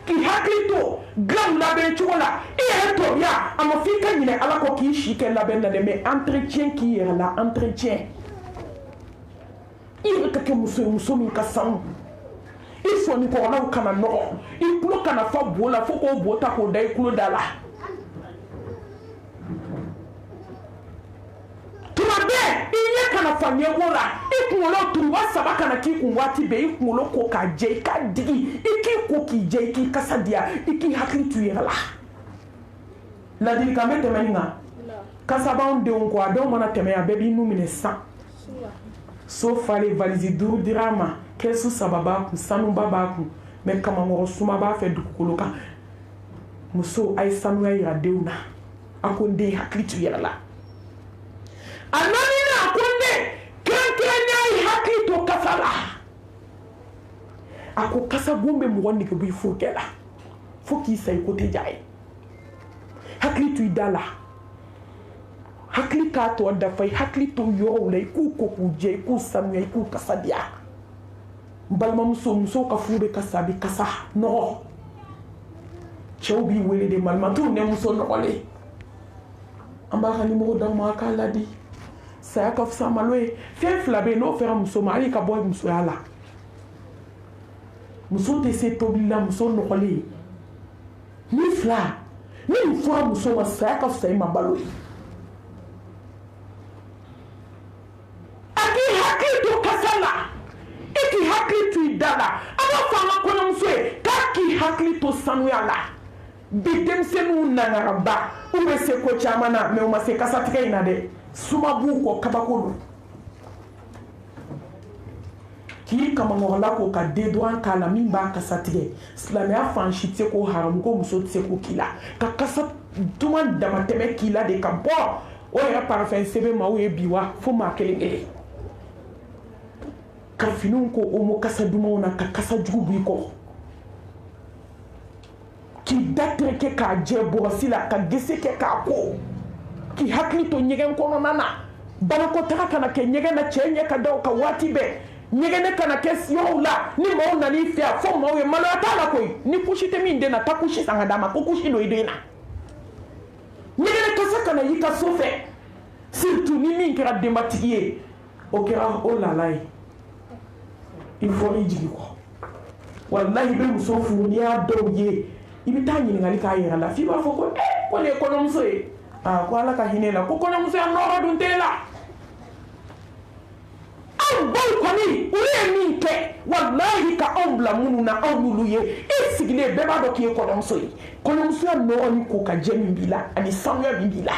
Speaker 1: k'i hakili to dilanw labɛn cogo la i yɛrɛ tɔbiya a ma fɔ i ka ɲinɛ ala kɔ k'i si kɛ labɛn na dɛ mais entretien k'i yɛrɛ la entretien i yɛrɛ ka kɛ muso ye muso min ka sanu i sɔnni kɔgɔlaw kana nɔgɔ i tulo kana fa bo la fo k'o bo ta k'o da i tulo da la tuma bɛɛ i ɲɛ kana fa ɲɛko la i kunkolo turuba saba kana k'i kun waati bɛɛ i kunkolo ko k'a jɛ i k'a digi i k'i ko k'i jɛ i k'i kasa diya i k'i hakili to i yɛrɛ la ladilikan bɛ tɛmɛ nin kan kasa b'anw denw kɔ a dɔw mana tɛmɛ a bɛɛ b'i nu minɛ san so falen valise 5 dira a ma kɛsu 3 b'a kun sanuba b'a kun mais kamankɔrɔ suma b'a fɛ dugukolo kan muso a ye sanuya yira denw na a ko n den hakili to i yɛrɛ la a naaninan a ko n den kɛrɛnkɛrɛnnenya i hakili to kasa la a ko kasa bon bɛ mɔgɔ nege bɔ i furukɛ la fo k'i sa i ko tɛ ja ye hakili to i da la hakili k'a tɔ dafa i hakili to yɔrɔw la i k'u ko k'u jɛ i k'u sanuya i k'u kasa diya n balimamuso musow ka furu bɛ kasa a bɛ kasa nɔgɔ cɛw b'i wele de malimatuw ne muso nɔgɔlen an b'a ka nimoro d'aw ma a k'a ladi saya ka fisa malo ye fɛn fila bɛ yen n'o fɛra muso ma hali ka bɔ musoya la muso tɛ se tobili la muso nɔgɔlen ni fila ni nin fɔra muso ma saya ka fisa i ma balo ye a k'i hakili to kasa la i k'i hakili to i da la an b'a fɔ an ka kɔɲɔmuso ye k'a k'i hakili to sanuya la bi denmisɛnninw nangaraba u bɛ se ko caman na mais u ma se kasatigɛ in na dɛ suma b'u kɔ kabako don k'i kamangɔrɔla k'o ka déodorant k'a la min b'a kasa tigɛ silamɛya fan si tɛ se k'o haramu ko muso tɛ se k'o k'i la ka kasa duman damatɛmɛ k'i la de ka bɔ o yɛrɛ parfum sɛbɛn maaw ye bi wa fo maa kelen kelen ka finiw ko omo kasa dumanw na ka kasa jugu b'i kɔ k'i da tereke k'a jɛ bɔrɔsi la ka gese kɛ k'a ko k'i hakili to ɲɛgɛn kɔnɔna na banakɔtaga kana kɛ ɲɛgɛn na cɛ ɲɛ ka da o ka waati bɛɛ ɲɛgɛnɛ kana kɛ yɔrɔw la ni maaw nan'i fɛ yan fo maaw ye maloya t'a la koyi ni kusi tɛ min den na taa kusi san ka d'a ma ko kusi don i den na ɲɛgɛnɛ kasa kana y'i ka so fɛ surtout ni min kɛra denbatigi ye o kɛra o lala ye i fɔ i jigi kɔ walahi i bɛ muso furu n'i y'a dɔw ye i bɛ taa ɲininkali k'a yɛrɛ la f'i b'a fɔ ko ko nin ye kɔɲɔmuso ye ko ala ka hinɛ la ko kɔɲɔmusoya nɔgɔ dun t'e la anw baw kɔni olu ye min kɛ walahi ka anw bila minnu na anw y'olu ye e sigilen bɛɛ b'a dɔn k'i ye kɔɲɔmuso ye kɔɲɔmusoya nɔgɔ ni ko ka jɛ min b'i la ani sanuya min b'i la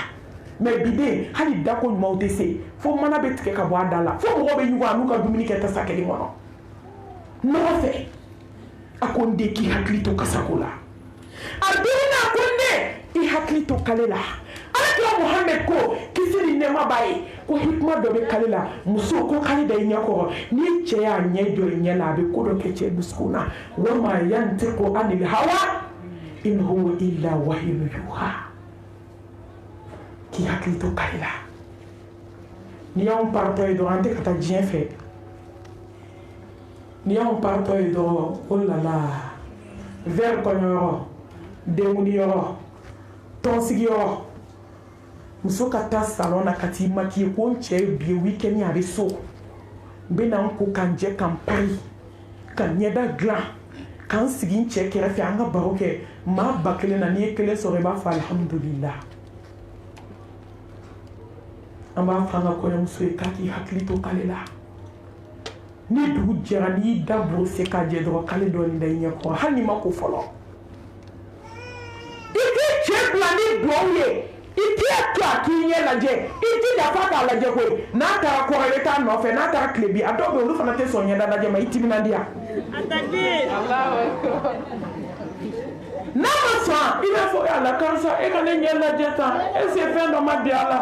Speaker 1: mais biden hali dako ɲumanw tɛ se fo mana bɛ tigɛ ka bɔ a da la fo mɔgɔw bɛ ɲugun a n'u ka dumuni kɛ tasa kelen kɔnɔ nɔgɔ fɛ a ko n den k'i hakili to kasako la a duuru a ko n den i hakili to kale la alakira Muhammed ko kisi ni nɛɛma b'a ye ko hikima dɔ bɛ kale la muso ko kale da i ɲɛ kɔrɔ ni cɛ y'a ɲɛ jɔ i ɲɛ la a bɛ ko dɔ kɛ cɛ dusukun na wa ma yantiqu anil hawa in huwa illa wahyun yuha k'i hakili to kale la ni y'anw paratɔ ye dɔrɔn an tɛ ka taa diɲɛ fɛ ni y'anw paratɔ ye dɔrɔn oh la la verre kɔɲɔyɔrɔ denkunliyɔrɔ tɔnsigiyɔrɔ muso ka taa salon na ka t'i maquiller ko n cɛ ye bi ye weekend a bɛ so n bɛ na n ko ka n jɛ ka n pari ka ɲɛda dilan ka n sigi n cɛ kɛrɛfɛ an ka baro kɛ maa ba kelen na n'i ye kelen sɔrɔ i b'a fɔ alhamdulillah an b'a fɔ an ka kɔɲɔmuso ye k'a k'i hakili to k'ale la ni dugu jɛra n'i y'i da borose k'a jɛ dɔrɔn k'ale dɔɔnin da i ɲɛ kɔrɔ hali n'i ma ko fɔlɔ i k'i cɛ bila ni duwawu ye i t'i to a k'i ɲɛ lajɛ i t'i dafa k'a lajɛ koyi n'a taara kɔrɔ i bɛ taa nɔfɛ n'a taara tile bi a dɔw bɛ yen olu fana tɛ sɔn ɲɛda lajɛ ma i timinandiya n'a ma sɔn i b'a fɔ ala karisa e ka ne ɲɛ lajɛ tan est-ce que fɛn dɔ ma di a la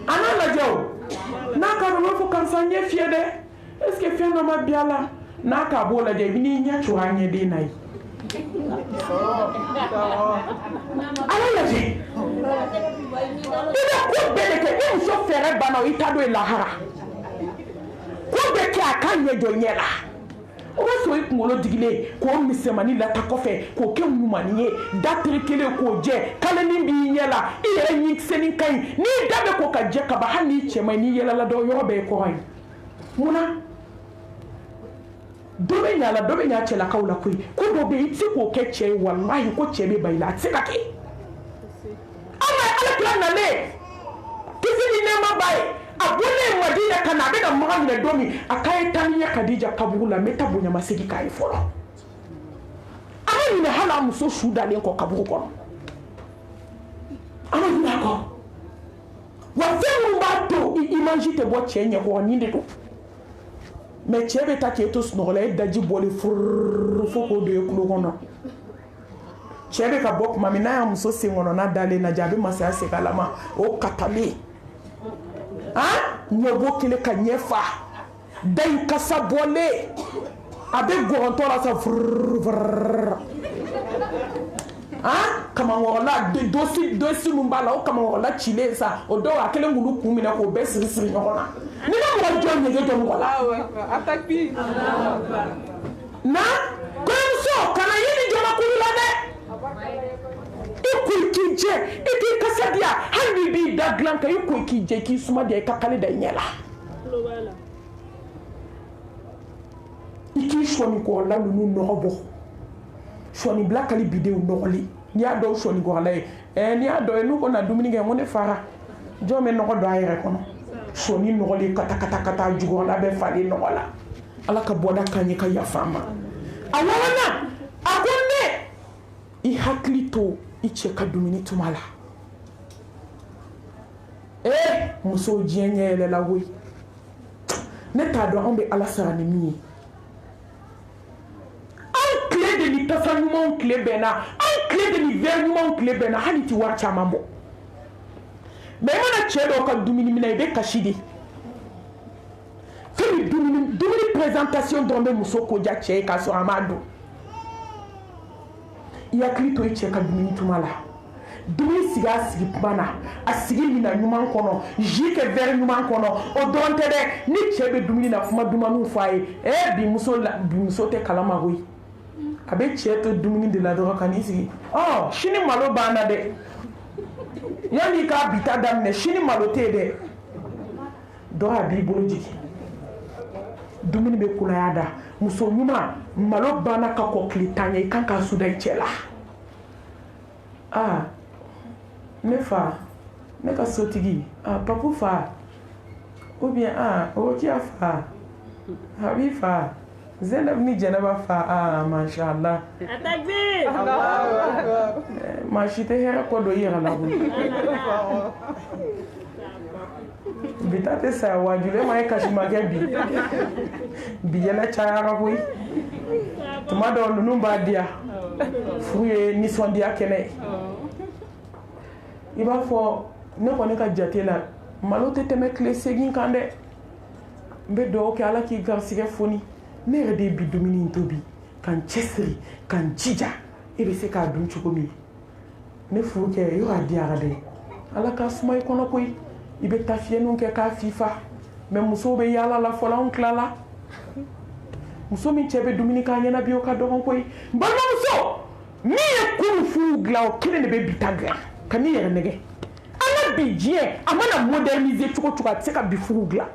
Speaker 1: a n'a lajɛ o n'a ka dɔn b'a fɔ karisa n ye fiyɛ dɛ est-ce que fɛn dɔ ma di a la n'a k'a b'o lajɛ i bɛ n'i ɲɛ cogo a ɲɛden na ye ala lajɛ i bɛ ko bɛɛ de kɛ ni muso fɛɛrɛ banna o i t'a dɔn ye lahara ko bɛɛ kɛ a k'a ɲɛ jɔ ɲɛ la o b'a sɔrɔ i kunkolo digilen k'o misɛnmanin lata kɔfɛ k'o kɛ ɲumanin ye da teri kelen k'o jɛ kaleni b'i ɲɛ la i yɛrɛ ɲinkisɛnin ka ɲi n'i da bɛ ko ka jɛ ka ban hali n'i cɛ man ɲi n'i yɛlɛla dɔrɔn yɔrɔ bɛɛ ye kɔrɔ ye munna dɔ bɛ ɲa la dɔ bɛ ɲa cɛlakaw la koyi ko dɔ bɛ yen i tɛ se k'o kɛ cɛ ye walahi ko cɛ bɛ ba i la a tɛ se ka kɛ aw ma alakira nalen kisi ni nɛɛma b'a ye a bonnen Madina ka na a bɛ na maga minɛ don min a k'a ye taa ni ɲɛ Kadija kaburu la n bɛ taa bonyamasegin k'a ye fɔlɔ a ma ɲinɛ hali a muso su dalen kɔ kaburu kɔnɔ a ma ɲinɛ a kɔ wa fɛn minnu b'a to i image tɛ bɔ cɛ ɲɛkɔrɔ nin de don mais cɛ bɛ taa k'e to sunɔgɔ la e daji bɔlen furururu fo k'o don e kulo kɔnɔ cɛ bɛ ka bɔ tuma min n'a y'a muso sen kɔnɔna dalen lajɛ a bɛ masaya segin a la ma o katalen ɲɛbɔ kelen ka ɲɛ fa da in kasa bɔlen a bɛ gɔrɔntɔ la sa furururu kamangɔrɔla dosi min b'a la o kamangɔrɔla cilen sa o dɔw a kelen k'olu kun minɛ k'o bɛɛ siri siri ɲɔgɔn na ni ma mɔgɔ jɔ ɲɛgɛ jɔ mɔgɔ la na kɔɲɔmuso kana ye ni jamakulu la dɛ i ko k'i jɛ i k'i kasa diya hali n'i b'i da dilan kan i ko k'i jɛ k'i suma diya i ka kale da i ɲɛ la i k'i sɔni kɔrɔla ninnu nɔgɔ bɔ sɔni bila kali bidenw nɔgɔli n'i y'a dɔw sɔni kɔrɔla ye n'i y'a dɔn ye n'u ko na dumuni kɛ n ko ne fara jɔn bɛ nɔgɔ don a yɛrɛ kɔnɔ sɔni nɔgɔli kata jukɔrɔla bɛ falen nɔgɔ la ala ka bɔda kan ye ka yafa an ma a wɔɔrɔnan a ko ne i hakili to i cɛ ka dumuni tuma la musow diɲɛ ɲɛ yɛlɛla koyi ne t'a dɔn anw bɛ ala sara ni min ye anw tile de ni tasa ɲumanw tile bɛnna anw tile de ni verre ɲumanw tile bɛnna hali ti wari caman bɔ mais i mana cɛ dɔw ka dumuni minɛ i bɛ kasi de fɛn min dumuni présentation dɔrɔn bɛ muso ko ja cɛ ye k'a sɔrɔ a m'a dɔn i hakili to i cɛ ka dumuni tuma la dumuni sigi a sigi kuma na a sigi mina ɲuman kɔnɔ ji kɛ verre ɲuman kɔnɔ o dɔrɔn tɛ dɛ ni cɛ bɛ dumuni na kuma dumaniw fɔ a ye bi muso tɛ kalama koyi a bɛ cɛ to dumuni de la dɔrɔn ka n'i sigi sini malo banna dɛ yanni k'a bita daminɛ sini malo tɛ yen dɛ dɔw a b'i bolo jigin dumuni bɛ kulaya da muso ɲuman malo banna ka kɔ tile 10 ye i kan k'a suda i cɛ la ne fa ne ka sotigi papu fa ou bien Rokia fa Habi fa Zainab ni Janaba fa mashallah atakbir ma shite hera ko do yira la bu bitate sa wajule ma ka shi magabi biyela chara boy tuma do nunu ba dia fuye ni sondia kene i b'a fɔ ne kɔni ka jate la malo tɛ tɛmɛ tile 8 kan dɛ n bɛ dugawu kɛ ala k'i garisigɛ foni ne yɛrɛ de bi dumuni in tobi ka n cɛsiri ka n jija e bɛ se k'a dun cogo min ne furu kɛ yɔrɔ a diyara dɛ ala k'a suma i kɔnɔ koyi i bɛ taa fiyɛniw kɛ k'a fifa mɛ musow bɛ yaala la fɔlɔ anw tilala muso min cɛ bɛ dumuni k'a ɲɛna bi o ka dɔgɔn koyi n balimamuso min ye kunun furu dilan o kelen de bɛ bi ta dilan ka n'i yɛrɛ nɛgɛ an ka bi diɲɛ a mana moderniser cogo cogo a tɛ se ka bi furu dilan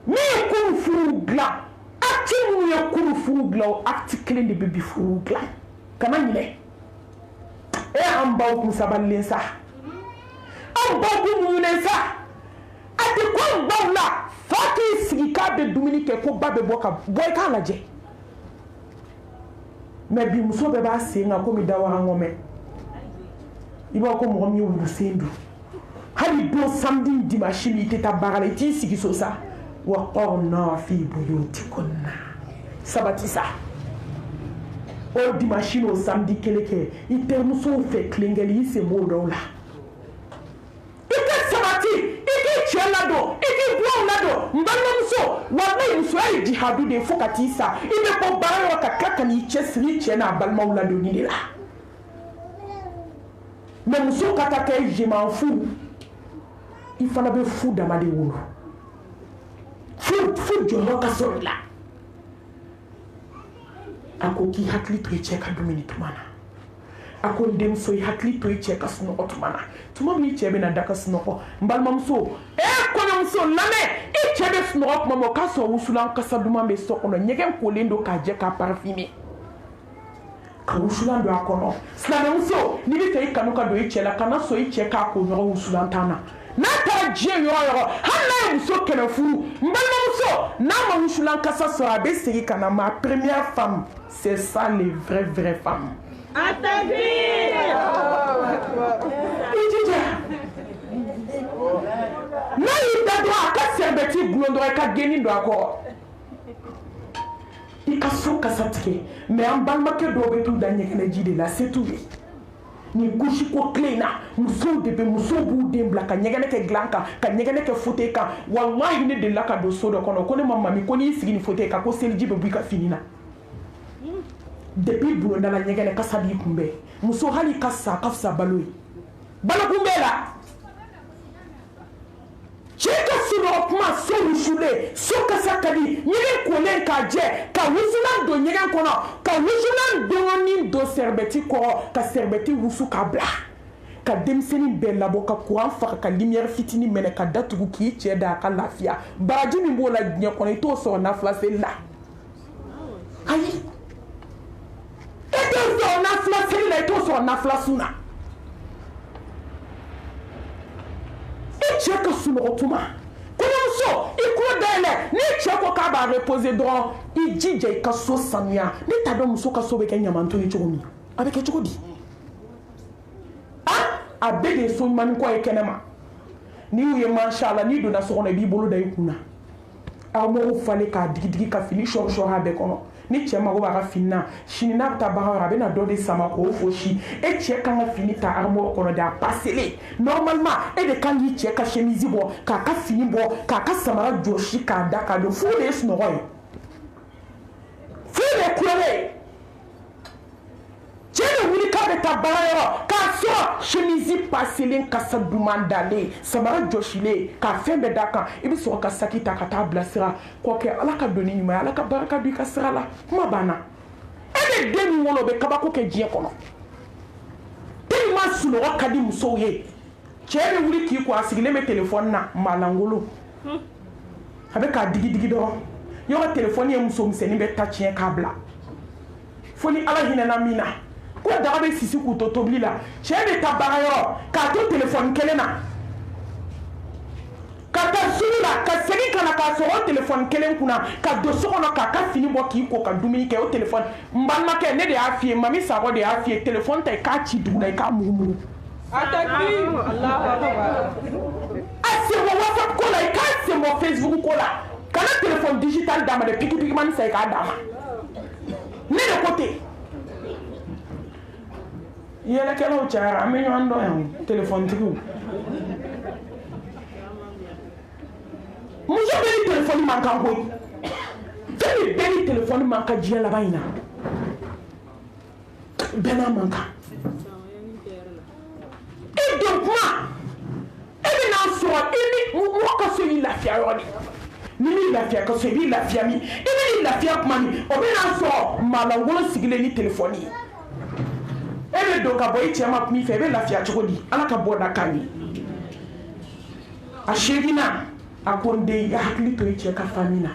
Speaker 1: min ye kunun furu dilan acte minnu ye kunun furu dilan o acte kelen de bɛ bi furu dilan kana ɲinɛ an baw kun sabalilen sa an baw kun muɲunen sa a tɛ ko an baw la fa k'i sigi k'a bɛ dumuni kɛ ko ba bɛ bɔ i k'a lajɛ mais bi muso bɛɛ b'a sen kan komi dawara ŋɔmɛ i b'a ko mɔgɔ min ye wulusen dun hali don samedi dimanche min i tɛ taa baara la i t'i sigi so sa wa qarna fi buyutikunna sabati sa o dimanche n'o samedi kelen kɛ i terimusow fɛ tilenkɛli i sen b'o dɔw la i tɛ sabati i k'i cɛ ladon i k'i buwaw ladon n balimamuso walayi musoya ye jihadu de ye fo ka t'i sa i bɛ bɔ baara yɔrɔ ka tila ka n'i cɛsiri i cɛ n'a balimaw ladonni de la mais muso ka taa kɛ jɛman fu i fana bɛ fu dama de wolo fu jɔyɔrɔ ka sɔrɔ i la a ko k'i hakili to i cɛ ka dumuni tuma na a ko n denmuso i hakili to i cɛ ka sunɔgɔ tuma na tuma min i cɛ bɛna da ka sunɔgɔ n balimamuso kɔɲɔmuso lamɛn i cɛ bɛ sunɔgɔ tuma min o k'a sɔrɔ wusulan kasa duman bɛ so kɔnɔ ɲɛgɛn kolen don k'a jɛ k'a parfumé ka wusulan don a kɔnɔ silamɛmuso n'i bɛ fɛ i kanu ka don i cɛ la kana sɔn i cɛ k'a ko ɲɔgɔn wusulan tan na n'a taara diɲɛ yɔrɔ yɔrɔ hali n'a ye muso kɛmɛ furu n balimamuso n'a ma wusulan kasa sɔrɔ a bɛ segin ka na ma première femme c'est ça les vraies femmes. Atakbir! I jija n'a y'i da dɔrɔn a ka sɛribɛti gulon dɔrɔn i ka geni don a kɔrɔ i ka so kasa tigɛ mais an balimakɛ dɔw bɛ t'u da ɲɛgɛnɛji de la c'est tout nin gosi ko tile in na musow b'u den bila ka ɲɛgɛnɛ kɛ dilan kan ka ɲɛgɛnɛ kɛ fauteuil kan wallahi ne delila ka don so dɔ kɔnɔ ko ne ma mami ko n'i sigi ni fauteuil kan ko seliji bɛ bɔ i ka fini na depuis bulondala ɲɛgɛnɛ kasa b'i kunbɛn muso hali ka sa ka fisa balo ye balo kunbɛn la cɛ ka sunɔgɔ kuma so wusulen so kasa ka di ɲɛgɛn kolen k'a jɛ ka wusulan don ɲɛgɛn kɔnɔ ka wusulan dɔgɔnin don sɛribɛti kɔrɔ ka sɛribɛti wusu k'a bila ka denmisɛnnin bɛɛ labɔ ka courant faga ka lumière fitinin minɛ ka datugu k'i cɛ da a ka lafiya baraji min b'o la diɲɛ kɔnɔ i t'o sɔrɔ nafila seli la ayi i t'o sɔrɔ nafila seli la i t'o sɔrɔ nafila sun na i cɛ ka sunɔgɔ tuma kɔɲɔmuso i kulo dayɛlɛ ni cɛ ko k'a b'a reposer dɔrɔn i jija i ka so sanuya ne t'a dɔn muso ka so bɛ kɛ ɲamanton ye cogo min a bɛ kɛ cogo di a bɛɛ de ye so ɲumanin kɔ ye kɛnɛma ni ye mashallah ni donna so kɔnɔ b'i bolo da i kunna armoire fale k'a digi ka fini short a bɛɛ kɔnɔ ni cɛ mago b'a ka fini na sini n'a bɛ taa bagan yɔrɔ a bɛ na dɔ de sama k'o fosi e cɛ kan ka fini ta armoire kɔnɔ de a passer normalement e de kan k'i cɛ ka chemise bɔ k'a ka fini bɔ k'a ka samara jɔsi k'a da k'a don fo de ye sunɔgɔ ye fo de ye kulonkɛ ye cɛ de wuli k'a bɛ taa bagan yɔrɔ k'a sɔrɔ chemise passer kasa duman dalen samara jɔsilen k'a fɛn bɛɛ d'a kan i bɛ sɔrɔ ka saki ta ka taa bila sira k'o kɛ ala ka doni ɲuman ye ala ka barika don i ka sira la kuma banna e bɛ den min wolo o bɛ kabako kɛ diɲɛ kɔnɔ tellement sunɔgɔ ka di musow ye cɛ bɛ wuli k'i ko a sigilen bɛ téléphone na malangolo a bɛ k'a digi dɔrɔn yɔrɔ téléphone ye muso misɛnnin bɛ ta tiɲɛ k'a bila fo ni ala hinɛna min na ko daga bɛ sisi k'u to tobili la cɛ bɛ taa baara yɔrɔ k'a to téléphone kelen na ka taa sugu la ka segin ka na k'a sɔrɔ o téléphone kelen kunna ka don so kɔnɔ k'a ka fini bɔ k'i ko ka dumuni kɛ o téléphone n balimakɛ ne de y'a f'i ye mami sakɔ de y'a f'i ye téléphone ta i k'a ci dugu la i k'a mugumugu a sen bɔ WhatsApp ko la i k'a sen bɔ Facebook ko la kana téléphone digital d'a ma de piki-pikimani sa i k'a d'a ma ne de ko ten yɛlɛkɛlaw cayara an bɛ ɲɔgɔn dɔn yan téléphone tigiw muso bɛ ni téléphone man kan koyi fɛn bɛɛ ni téléphone man kan diɲɛ laban in na bɛɛ n'a man kan e don kuma e bɛ n'a sɔrɔ i ni mɔgɔ ka so i lafiya yɔrɔ de ni min lafiya ka so i b'i lafiya min i bɛ ni lafiya kuma min o bɛ n'a sɔrɔ malangolo sigilen ni téléphone ye e bɛ don ka bɔ i cɛ ma kuma i fɛ i bɛ lafiya cogo di ala ka bɔ da kan ye a seginna a ko n den i hakili to i cɛ ka fami na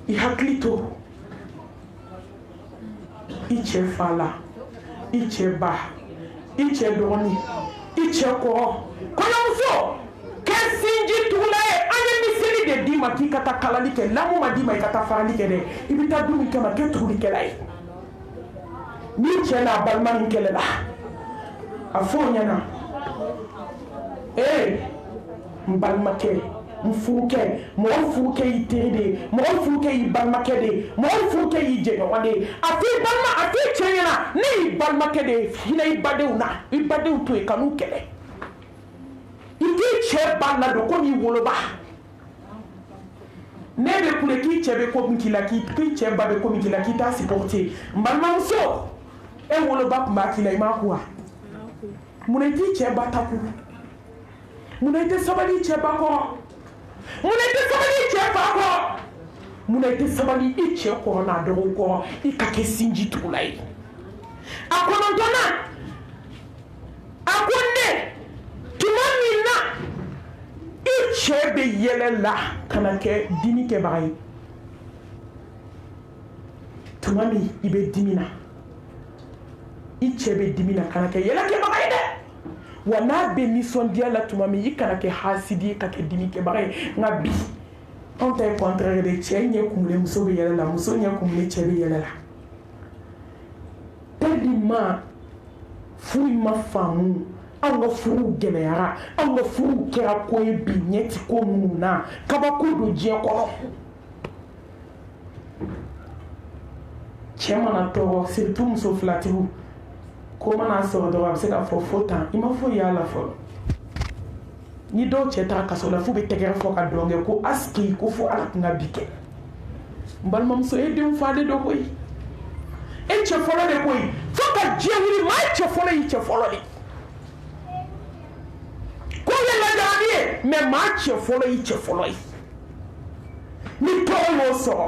Speaker 1: i hakili to i cɛ fa la i cɛ ba i cɛ dɔgɔnin i cɛ kɔrɔ kɔɲɔmuso kɛ sinji tugula ye an ye miseli de d'i ma k'i ka taa kalali kɛ lamɔ ma d'i ma i ka taa farali kɛ dɛ i bɛ taa dumuni kɛ ma kɛ tugulikɛla ye ni cɛ n'a balima ni kɛlɛ la a fɔ o ɲɛna n balimakɛ n furukɛ mɔgɔ furukɛ y'i teri de ye mɔgɔ furukɛ y'i balimakɛ de ye mɔgɔ furukɛ y'i jɛɲɔgɔn de ye a f'i balima a f'i cɛ ɲɛna ne y'i balimakɛ de ye hinɛ i badenw na i badenw to yen ka n'u kɛlɛ i k'i cɛ ba ladon komi i woloba ne bɛ kule k'i cɛ bɛ ko min k'i la k'i cɛ ba bɛ ko min k'i la k'i t'a supporter n balimamuso e woloba tun b'a k'i la i m'a ko wa munna i t'i cɛ ba ta kun munna i tɛ sabali i cɛ ba kɔrɔ munna i tɛ sabali i cɛ fa kɔrɔ munna i tɛ sabali i cɛ kɔrɔ n'a dɔgɔw kɔrɔ i ka kɛ sinji tugula ye a kɔnɔntɔnna a ko ne tuma min na i cɛ bɛ yɛlɛ la ka na kɛ dimi kɛbaga ye tuma min i bɛ dimi na i cɛ bɛ dimi na ka na kɛ yɛlɛkɛbaga ye dɛ wa n'a bɛ nisɔndiya la tuma min i kana kɛ hasidi ye ka kɛ dimi kɛbaga ye nka bi anw ta ye contraire de cɛ ɲɛ kumulen muso bɛ yɛlɛ la muso ɲɛ kumulen cɛ bɛ yɛlɛ la tellement furu ma faamu anw ka furuw gɛlɛyara anw ka furuw kɛra ko ye bi ɲɛ ti ko minnu na kabako don diɲɛ kɔnɔ cɛ mana tɔɔrɔ surtout muso filatigiw ko mana sɔrɔ dɔrɔn a bɛ se ka fɔ fo tan i ma foyi y'a la fɔlɔ ni dɔw cɛ taara kaso la f'u bɛ tɛgɛrɛ fɔ ka dɔn kɛ ko asiki ko fo ala tun ka bi kɛ n balimamuso e denw falen dɔ koyi e cɛ fɔlɔ de koyi fo ka diɲɛ wuli maa ye cɛ fɔlɔ y'i cɛ fɔlɔ de ko ye lajarabi ye mɛ maa cɛ fɔlɔ y'i cɛ fɔlɔ ye ni tɔɔrɔ y'o sɔrɔ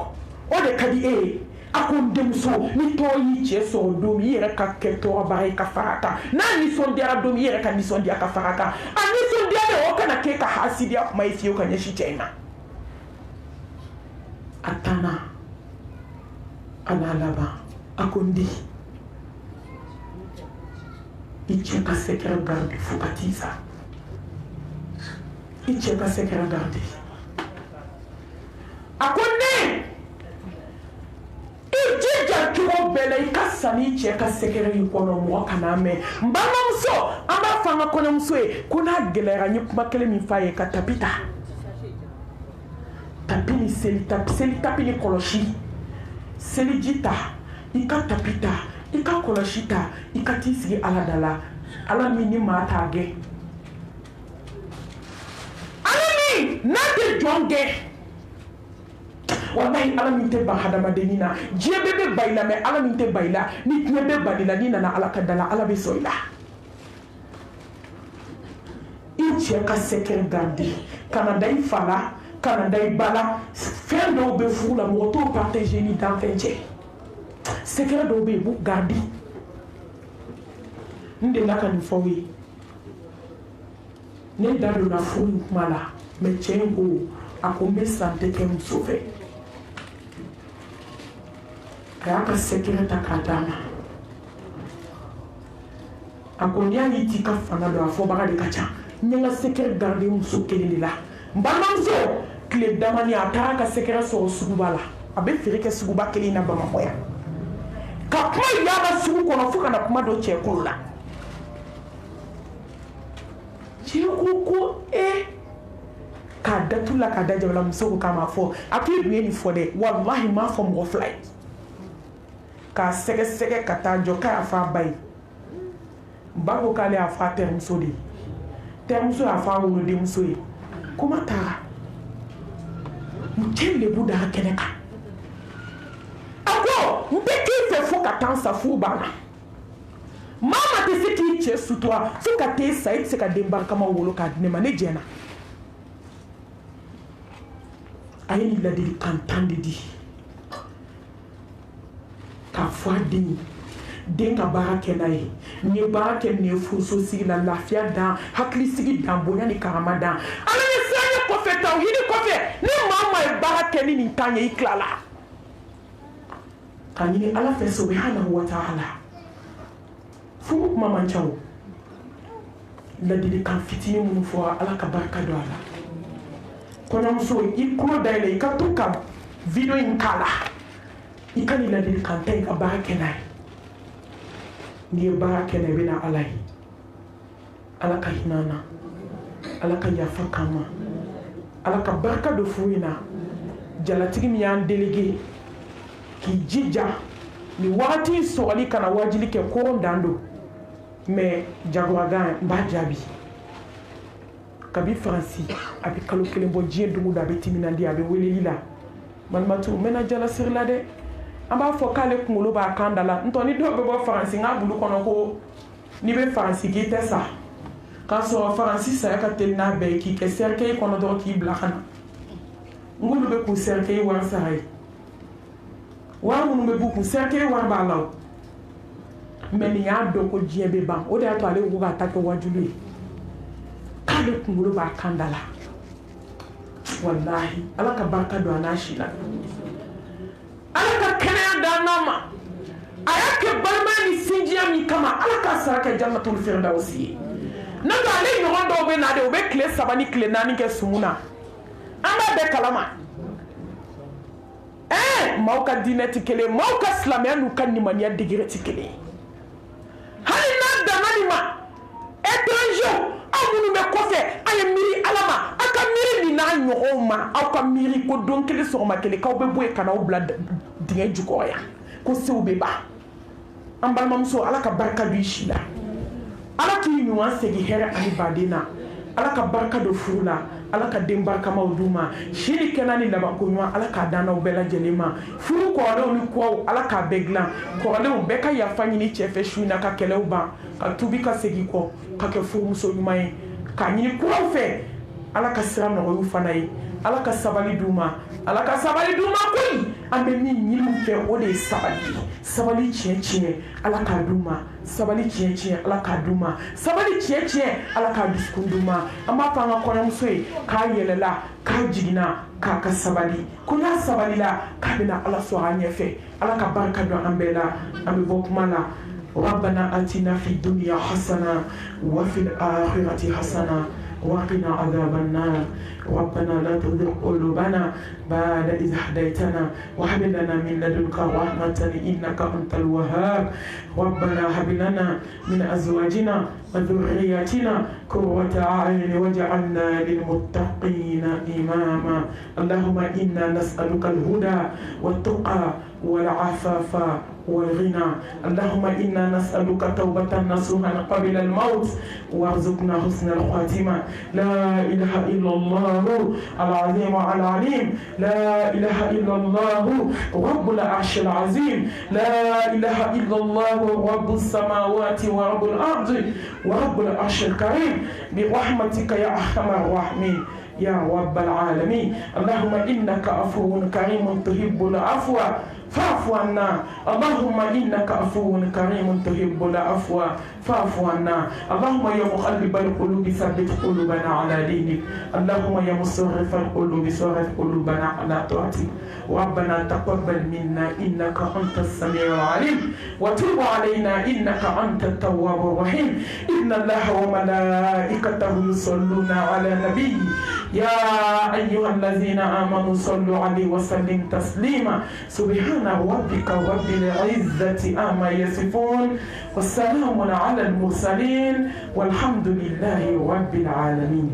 Speaker 1: o de ka di e ye a ko n denmuso ni tɔɔrɔ y'i cɛ sɔrɔ don min i yɛrɛ ka kɛ tɔɔrɔbaga ye ka fara a kan n'a nisɔndiyara don min i yɛrɛ ka nisɔndiya ka fara a kan a nisɔndiya de o kana kɛ ka hasidiya kuma ye fiyewu ka ɲɛsin cɛ in ma a tanna a n'a laban a ko n den i cɛ ka secret garde fo ka t'i sa i cɛ ka secret garde a ko n den i cogo bɛɛ la i ka sa n'i cɛ ka sɛgɛrɛ in kɔnɔ mɔgɔ kana mɛn n balimamuso an b'a fɔ fanga kona musoe kona gelera nyi kuma kele min faye ka tapita tapini seli tapini koloshi seli jita ika tapita ika koloshita ika tisigi ala dala ala mini matage ala mi nate jonge wallahi ala min te ba hadama denina jebe be bayla me ala min te bayla ni tnebe balila ni nana ala kadala ala be soila inche ka secret garder kana dai fala kana dai bala faire do be fula moto partager ni dans fenche secret do be bu garder nde la kan fowi ne dalo na fulu mala me chengo akombe santé ke msove kaya secret akadama akonya yitika fana do afo baga de kacha nyanga secret garder muso kelila mbamanzo kle damani ataka secret so sugubala abe firike suguba kelina bama moya ka kuma yaba sugu kono fuka na kuma do chekula chekuko ka datula ka dajabla muso kama fo akidu ni fode wallahi ma fo mo flight ka sege kata joka afa bay bago kale afa termuso de termuso afa wolo de muso e kuma tara mutele buda keneka ako mbeki fe fo kata safu bana mama te siki che sutwa fuka te sait se ka demba kama wolo ka ne manejena ayini la de kantande di ka fwa den ka barake nae ni barake ne fuso sigi la lafia dan hakli sigi dan bonya ni karamadan ala ni sanya ko fe tawhid ko fe ni mama e barake ni tanya iklala kanini ala fe subhanahu wa ta'ala fu mama chawo la de kan fitini mun fo ala ka baraka do ala kono muso ikro daile ikatuka video inkala ikani la de kan tay ka barake nae ni barake ne bina alai alaka hinana alaka yafa kama alaka barka do fuina jalatigi mi yan délégué ki jija ni wati soli kana wajili ke ko ndando mais jagwaga mbajabi kabi franci abi kalo kelembo jie dumu da betiminandi abi welelila malmatu mena jala sirla de amba fo kale kungolo ba kandala ntoni do be bo faransi nga bulu kono ko ni be faransi ki tesa ka so faransi sa ka telna be ki ke serke kono do ki blakana ngulu be ku serke war sahay wa munu be bu ku serke war ba law meni ya do ko jiebe ban o de ato ale wo ga take wajulu kale kungolo ba kandala wallahi alaka barka do anashila alaka kene da nama ayake barmani sinjia mi kama alaka saraka jannatul firdausi naga ale nyondo be na de obe kle sabani kle nani ke sumuna amba be kalama mauka dineti kele mauka islamia nuka nimania digireti kele hali na danani ma étranger amunu me kofe aye miri alama aka miri ni na nyoma aka miri ko don kele so ma kele ka obeboe kana obla dinga jukoya ko se obeba ambal mamso alaka barka du shila alaka yi nuance gi here ani badena alaka barka do furula alaka dembarka mawduma shiri kenani laba ko nywa alaka dana obela jelema furu ko do ni ko alaka begla ko do be ka ya fanyi ni chefe shuina ka kele uba ka tubi ka segi ko ka ke fu muso nyumai ka nyini ko fe alaka sira no yu fanai alaka sabali duma koi ambe ni nyilu fe o de sabali chie alaka duma sabali chie alaka duma sabali chie alaka duskunduma amma fa nga kono musoi ka yelela ka jigina ka sabali kuna sabali la ka bina ala so anyefe alaka barka do ambela ambe bokmala ربنا آتنا في الدنيا حسنة وفي الآخرة حسنة وقنا عذاب النار ربنا لا تزغ قلوبنا بعد إذ هديتنا وهب لنا من لدنك رحمة إنك أنت الوهاب ربنا هب لنا من أزواجنا وذرياتنا قرة أعين واجعلنا للمتقين إماما اللهم إنا نسألك الهدى والتقى والعفاف والغنى اللهم إنا نسألك توبة نصوحا قبل الموت وارزقنا حسن الخاتمة لا إله إلا الله العظيم العليم لا إله إلا الله رب العرش العظيم لا إله إلا الله رب السماوات ورب الأرض ورب العرش الكريم برحمتك يا أرحم الراحمين يا رب العالمين اللهم إنك عفو كريم تحب العفو فاعف عنا اللهم إنك عفو كريم تحب العفو فاعف عنا اللهم يا مقلب القلوب ثبت قلوبنا على دينك اللهم يا مصرف القلوب صرف قلوبنا على طاعتك ربنا تقبل منا إنك أنت السميع العليم وتب علينا إنك أنت التواب الرحيم إن الله وملائكته يصلون على النبي يا أيها الذين آمنوا صلوا عليه وسلم تسليما سبحان ربك رب العزة عما يصفون والسلام على المرسلين والحمد لله رب العالمين.